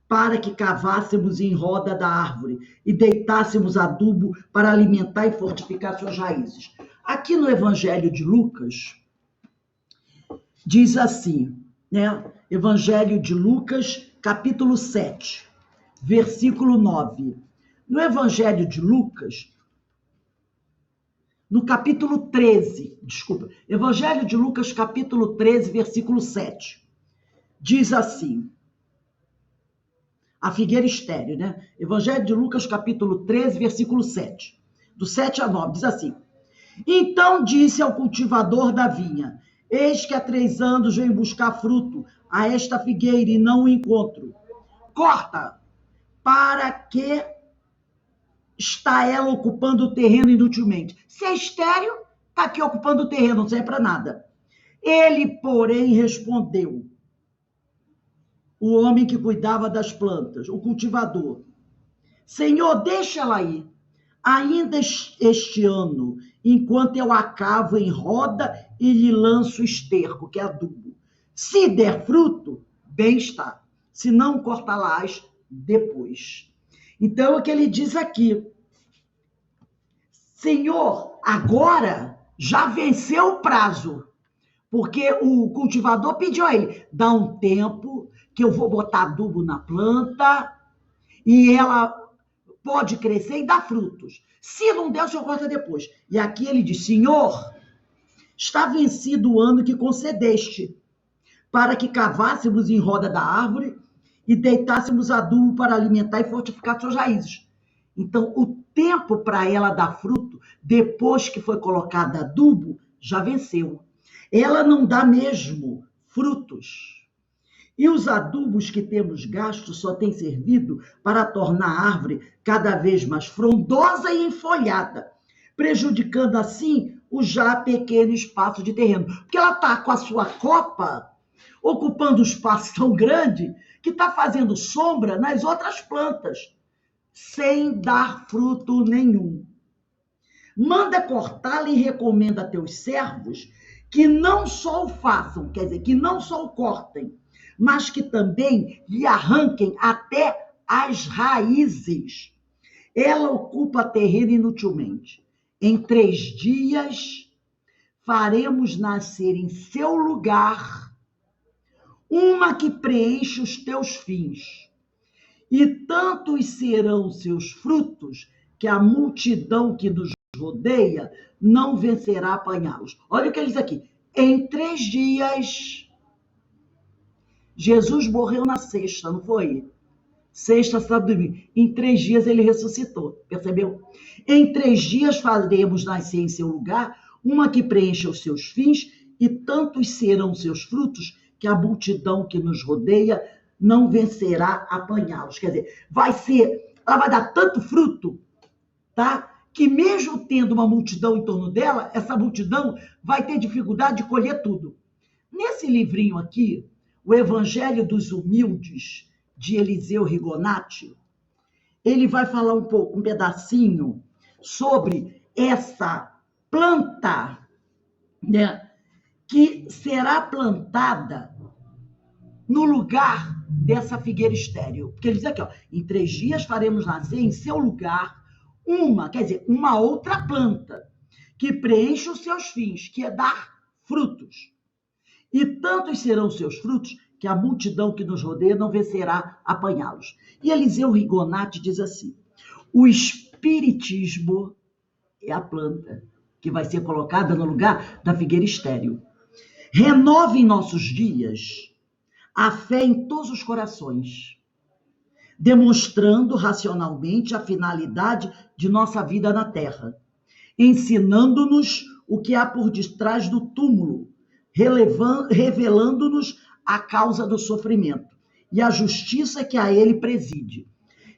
para que cavássemos em roda da árvore e deitássemos adubo para alimentar e fortificar suas raízes. Aqui no Evangelho de Lucas, diz assim, né? Evangelho de Lucas, capítulo 7, versículo 9. No Evangelho de Lucas, no capítulo 13, Evangelho de Lucas, capítulo 13, versículo 7, diz assim, a figueira estéril, né? Evangelho de Lucas, capítulo 13, versículo 7, do 7 a 9, diz assim, então disse ao cultivador da vinha, eis que há 3 anos venho buscar fruto a esta figueira e não o encontro. Corta, para que está ela ocupando o terreno inutilmente? Se é estéril, está aqui ocupando o terreno, não serve para nada. Ele, porém, respondeu, o homem que cuidava das plantas, o cultivador, Senhor, deixa ela aí, ainda este ano, enquanto eu a cavo em roda e lhe lanço esterco, que é adubo. Se der fruto, bem está. Se não, cortá-las depois. Então, é o que ele diz aqui. Senhor, agora já venceu o prazo. Porque o cultivador pediu a ele, dá um tempo que eu vou botar adubo na planta e ela pode crescer e dar frutos. Se não der, o senhor corta depois. E aqui ele diz, Senhor, está vencido o ano que concedeste, para que cavássemos em roda da árvore e deitássemos adubo para alimentar e fortificar suas raízes. Então, o tempo para ela dar fruto, depois que foi colocado adubo, já venceu. Ela não dá mesmo frutos. E os adubos que temos gastos só têm servido para tornar a árvore cada vez mais frondosa e enfolhada, prejudicando assim o já pequeno espaço de terreno. Porque ela está com a sua copa ocupando um espaço tão grande que está fazendo sombra nas outras plantas, sem dar fruto nenhum. Manda cortá-la e recomenda a teus servos que não só o façam, quer dizer, que não só o cortem, mas que também lhe arranquem até as raízes. Ela ocupa terreno inutilmente. Em 3 dias faremos nascer em seu lugar uma que preenche os teus fins. E tantos serão seus frutos que a multidão que nos rodeia não vencerá apanhá-los. Olha o que ele diz aqui. Em 3 dias, Jesus morreu na sexta, não foi? Sexta, sábado e domingo. Em 3 dias ele ressuscitou, percebeu? Em 3 dias faremos nascer em seu lugar uma que preencha os seus fins, e tantos serão seus frutos que a multidão que nos rodeia não vencerá apanhá-los. Quer dizer, ela vai dar tanto fruto, tá? Que mesmo tendo uma multidão em torno dela, essa multidão vai ter dificuldade de colher tudo. Nesse livrinho aqui, o Evangelho dos Humildes, de Eliseu Rigonati, ele vai falar um pedacinho sobre essa planta, né, que será plantada no lugar dessa figueira estéril. Porque ele diz aqui, ó, em 3 dias faremos nascer em seu lugar uma outra planta que preenche os seus fins, que é dar frutos. E tantos serão seus frutos que a multidão que nos rodeia não vencerá apanhá-los. E Eliseu Rigonati diz assim, o espiritismo é a planta que vai ser colocada no lugar da figueira estéril. Renove em nossos dias a fé em todos os corações, demonstrando racionalmente a finalidade de nossa vida na Terra, ensinando-nos o que há por detrás do túmulo, revelando-nos a causa do sofrimento e a justiça que a ele preside,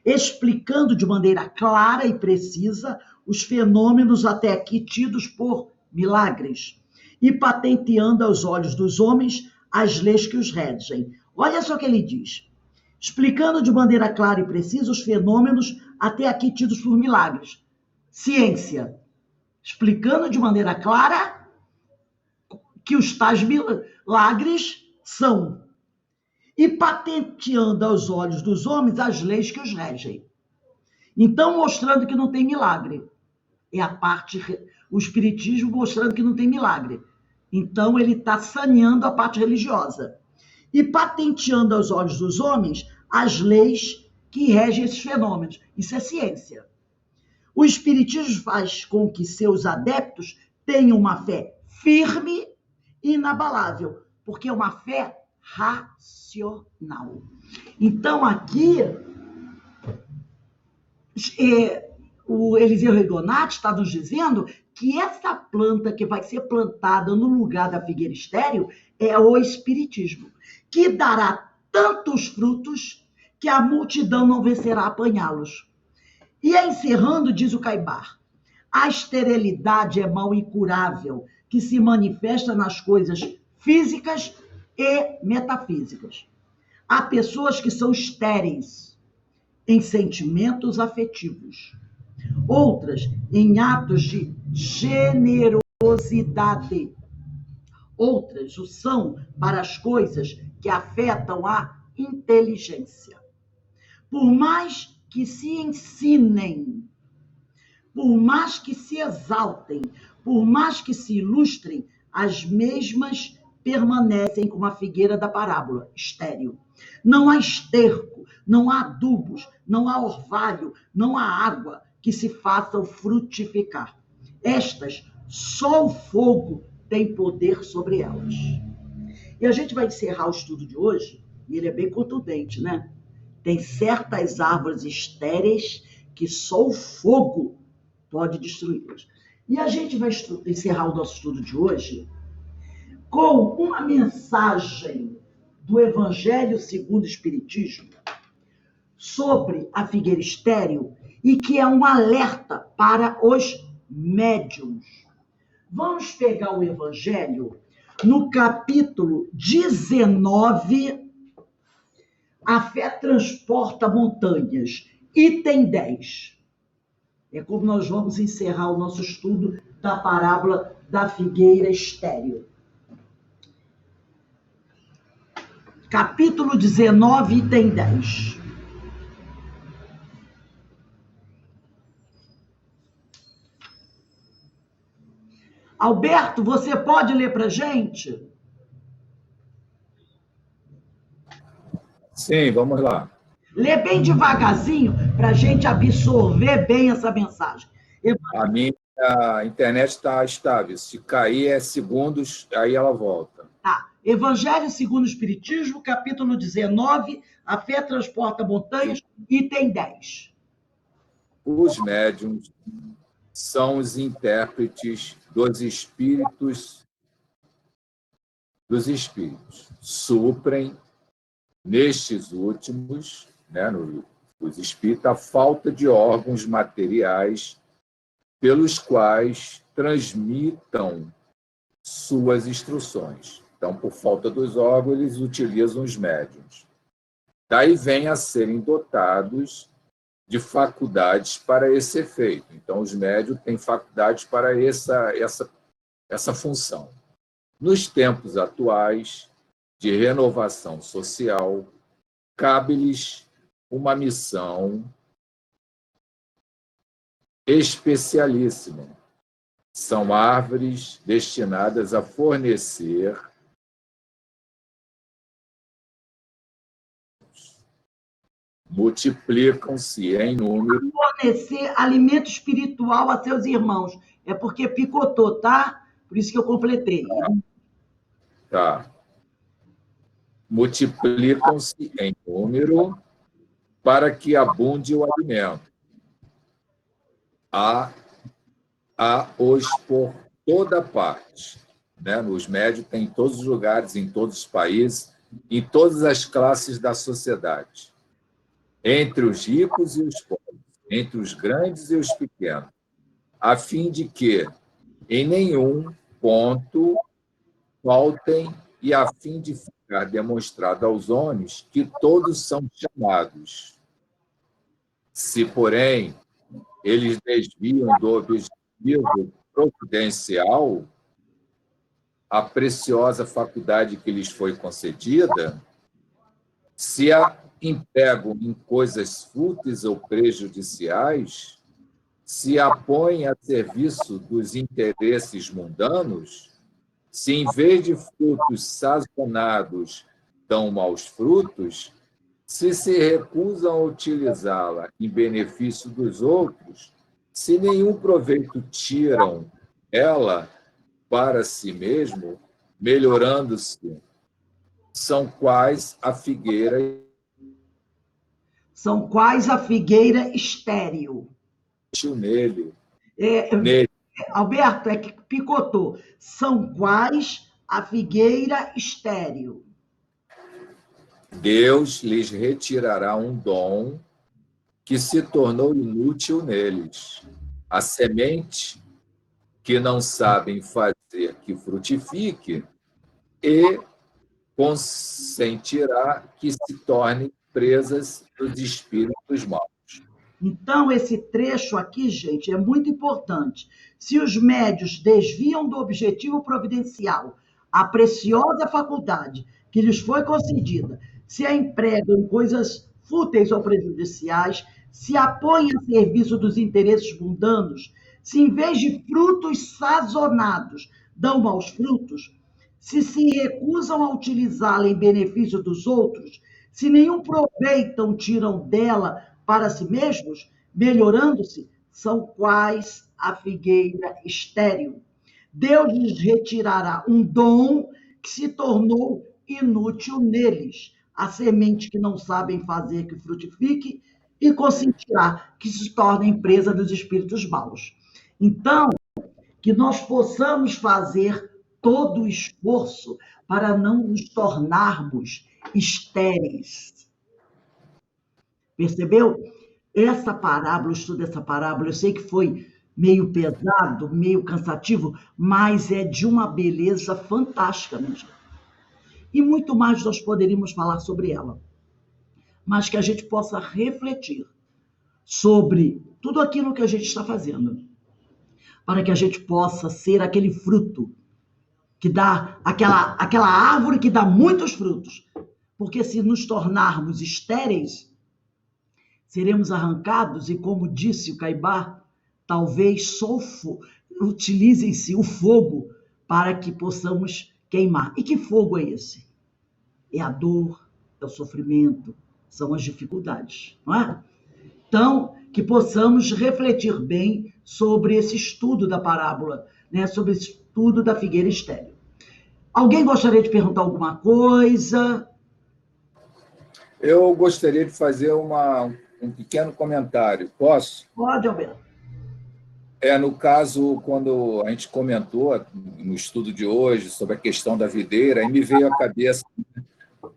explicando de maneira clara e precisa os fenômenos até aqui tidos por milagres e patenteando aos olhos dos homens as leis que os regem. Olha só o que ele diz. Explicando de maneira clara e precisa os fenômenos até aqui tidos por milagres. Ciência. Explicando de maneira clara que os tais milagres são. E patenteando aos olhos dos homens as leis que os regem. Então, mostrando que não tem milagre. É o espiritismo mostrando que não tem milagre. Então, ele está saneando a parte religiosa. E patenteando aos olhos dos homens as leis que regem esses fenômenos. Isso é ciência. O espiritismo faz com que seus adeptos tenham uma fé firme e inabalável, porque é uma fé racional. Então, aqui, o Eliseu Rigonati está nos dizendo que essa planta que vai ser plantada no lugar da figueira estéril é o espiritismo, que dará tantos frutos que a multidão não vencerá apanhá-los. E encerrando, diz o Caibar, a esterilidade é mal incurável, que se manifesta nas coisas físicas e metafísicas. Há pessoas que são estéreis em sentimentos afetivos, outras em atos de generosidade, outras o são para as coisas que afetam a inteligência. Por mais que se ensinem, por mais que se exaltem, por mais que se ilustrem, as mesmas permanecem como a figueira da parábola, estéril. Não há esterco, não há adubos, não há orvalho, não há água que se façam frutificar. Estas, só o fogo tem poder sobre elas. E a gente vai encerrar o estudo de hoje, e ele é bem contundente, né? Tem certas árvores estéreis que só o fogo pode destruí-las. E a gente vai encerrar o nosso estudo de hoje com uma mensagem do Evangelho segundo o Espiritismo sobre a figueira estéril e que é um alerta para os médiuns. Vamos pegar o Evangelho no capítulo 19, A Fé Transporta Montanhas, item 10. É como nós vamos encerrar o nosso estudo da parábola da figueira estéril. Capítulo 19, item 10. Alberto, você pode ler para a gente? Sim, vamos lá. Lê bem devagarzinho para a gente absorver bem essa mensagem. A minha internet está estável. Se cair é segundos, aí ela volta. Tá. Evangelho segundo o Espiritismo, capítulo 19, A Fé Transporta Montanhas, item 10. Os médiuns são os intérpretes dos espíritos, suprem nestes últimos, né, nos espíritos, a falta de órgãos materiais pelos quais transmitam suas instruções. Então, por falta dos órgãos, eles utilizam os médiuns. Daí vem a serem dotados de faculdades para esse efeito. Então, os médiuns têm faculdades para essa função. Nos tempos atuais de renovação social, cabe-lhes uma missão especialíssima. São árvores destinadas a fornecer multiplicam-se em número. Fornecer alimento espiritual a seus irmãos. É porque picotou, tá? Por isso que eu completei. Tá. Multiplicam-se em número para que abunde o alimento. Há-os por toda parte. Né? Os médios têm em todos os lugares, em todos os países, em todas as classes da sociedade. Entre os ricos e os pobres, entre os grandes e os pequenos, a fim de que em nenhum ponto faltem e a fim de ficar demonstrado aos homens que todos são chamados. Se, porém, eles desviam do objetivo providencial, a preciosa faculdade que lhes foi concedida, se a empregam em coisas fúteis ou prejudiciais, se a põem a serviço dos interesses mundanos, se em vez de frutos sazonados dão maus frutos, se recusam a utilizá-la em benefício dos outros, se nenhum proveito tiram ela para si mesmo, melhorando-se, são quais a figueira estéril. Nele. Alberto, é que picotou. São quais a figueira estéril. Deus lhes retirará um dom que se tornou inútil neles. A semente que não sabem fazer que frutifique e consentirá que se tornem presas dos espíritos maus. Então, esse trecho aqui, gente, é muito importante. Se os médios desviam do objetivo providencial, a preciosa faculdade que lhes foi concedida, se a empregam em coisas fúteis ou prejudiciais, se a põem a serviço dos interesses mundanos, se em vez de frutos sazonados dão maus frutos, se recusam a utilizá-la em benefício dos outros, se nenhum proveito tiram dela para si mesmos, melhorando-se, são quais a figueira estéril. Deus lhes retirará um dom que se tornou inútil neles, a semente que não sabem fazer que frutifique, e consentirá que se tornem presa dos espíritos maus. Então, que nós possamos fazer todo o esforço para não nos tornarmos estéreis. Percebeu? Essa parábola, o estudo dessa parábola, eu sei que foi meio pesado, meio cansativo, mas é de uma beleza fantástica mesmo. E muito mais nós poderíamos falar sobre ela. Mas que a gente possa refletir sobre tudo aquilo que a gente está fazendo, para que a gente possa ser aquele fruto que dá, aquela árvore que dá muitos frutos. Porque se nos tornarmos estéreis, seremos arrancados e, como disse o Caibá, talvez utilizem-se o fogo para que possamos queimar. E que fogo é esse? É a dor, é o sofrimento, são as dificuldades, não é? Então, que possamos refletir bem sobre esse estudo da parábola, né? Sobre esse estudo da figueira estéril. Alguém gostaria de perguntar alguma coisa? Eu gostaria de fazer um pequeno comentário. Posso? Pode, Alberto. No caso, quando a gente comentou no estudo de hoje sobre a questão da videira, aí me veio à cabeça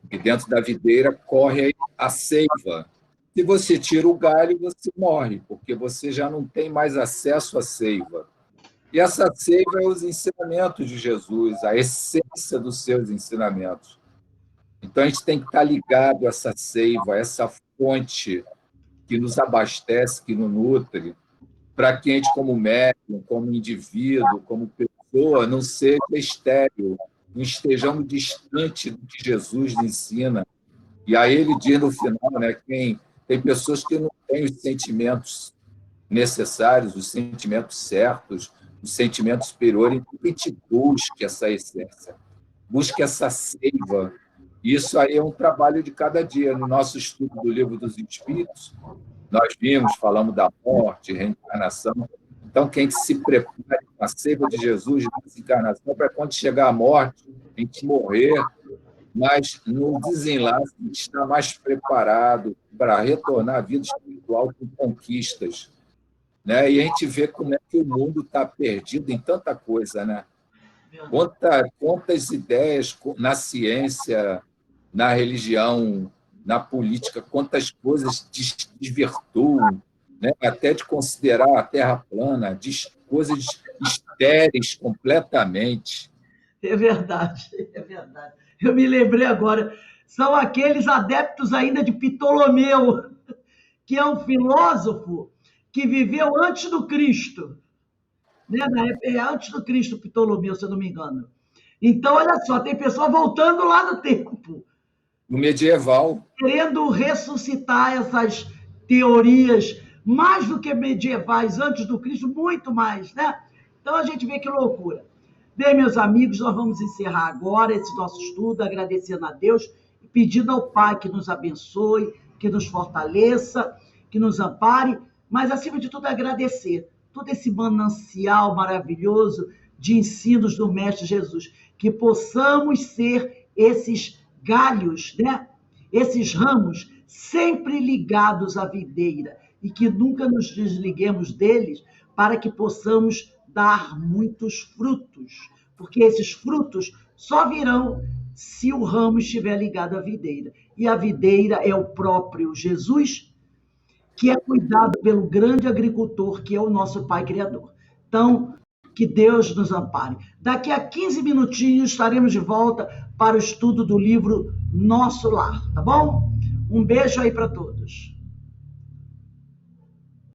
que dentro da videira corre a seiva. Se você tira o galho, você morre, porque você já não tem mais acesso à seiva. E essa seiva é os ensinamentos de Jesus, a essência dos seus ensinamentos. Então, a gente tem que estar ligado a essa seiva, a essa fonte que nos abastece, que nos nutre, para que a gente, como médium, como indivíduo, como pessoa, não seja estéril, não estejamos distante do que Jesus ensina. E aí ele diz no final, né, tem pessoas que não têm os sentimentos necessários, os sentimentos certos, os sentimentos superiores, então que a gente busque essa essência, busque essa seiva. Isso aí é um trabalho de cada dia. No nosso estudo do Livro dos Espíritos, nós falamos da morte, reencarnação. Então, que a gente se prepare com a seiva de Jesus, nessa encarnação, para quando chegar a morte, a gente morrer, mas no desenlace a gente está mais preparado para retornar à vida espiritual com conquistas. Né? E a gente vê como é que o mundo está perdido em tanta coisa. Né? Quantas ideias na ciência, na religião, na política, quantas coisas desvirtuam, né? Até de considerar a Terra plana, coisas estéreis completamente. É verdade, é verdade. Eu me lembrei agora, são aqueles adeptos ainda de Ptolomeu, que é um filósofo que viveu antes do Cristo. Né? Antes do Cristo, Ptolomeu, se eu não me engano. Então, olha só, tem pessoa voltando lá no tempo. No medieval. Querendo ressuscitar essas teorias, mais do que medievais, antes do Cristo, muito mais, né? Então, a gente vê que loucura. Bem, meus amigos, nós vamos encerrar agora esse nosso estudo, agradecendo a Deus e pedindo ao Pai que nos abençoe, que nos fortaleça, que nos ampare, mas, acima de tudo, agradecer todo esse manancial maravilhoso de ensinos do Mestre Jesus, que possamos ser esses galhos, né? Esses ramos sempre ligados à videira e que nunca nos desliguemos deles para que possamos dar muitos frutos, porque esses frutos só virão se o ramo estiver ligado à videira. E a videira é o próprio Jesus, que é cuidado pelo grande agricultor, que é o nosso Pai Criador. Então, que Deus nos ampare. Daqui a 15 minutinhos estaremos de volta para o estudo do livro Nosso Lar, tá bom? Um beijo aí para todos.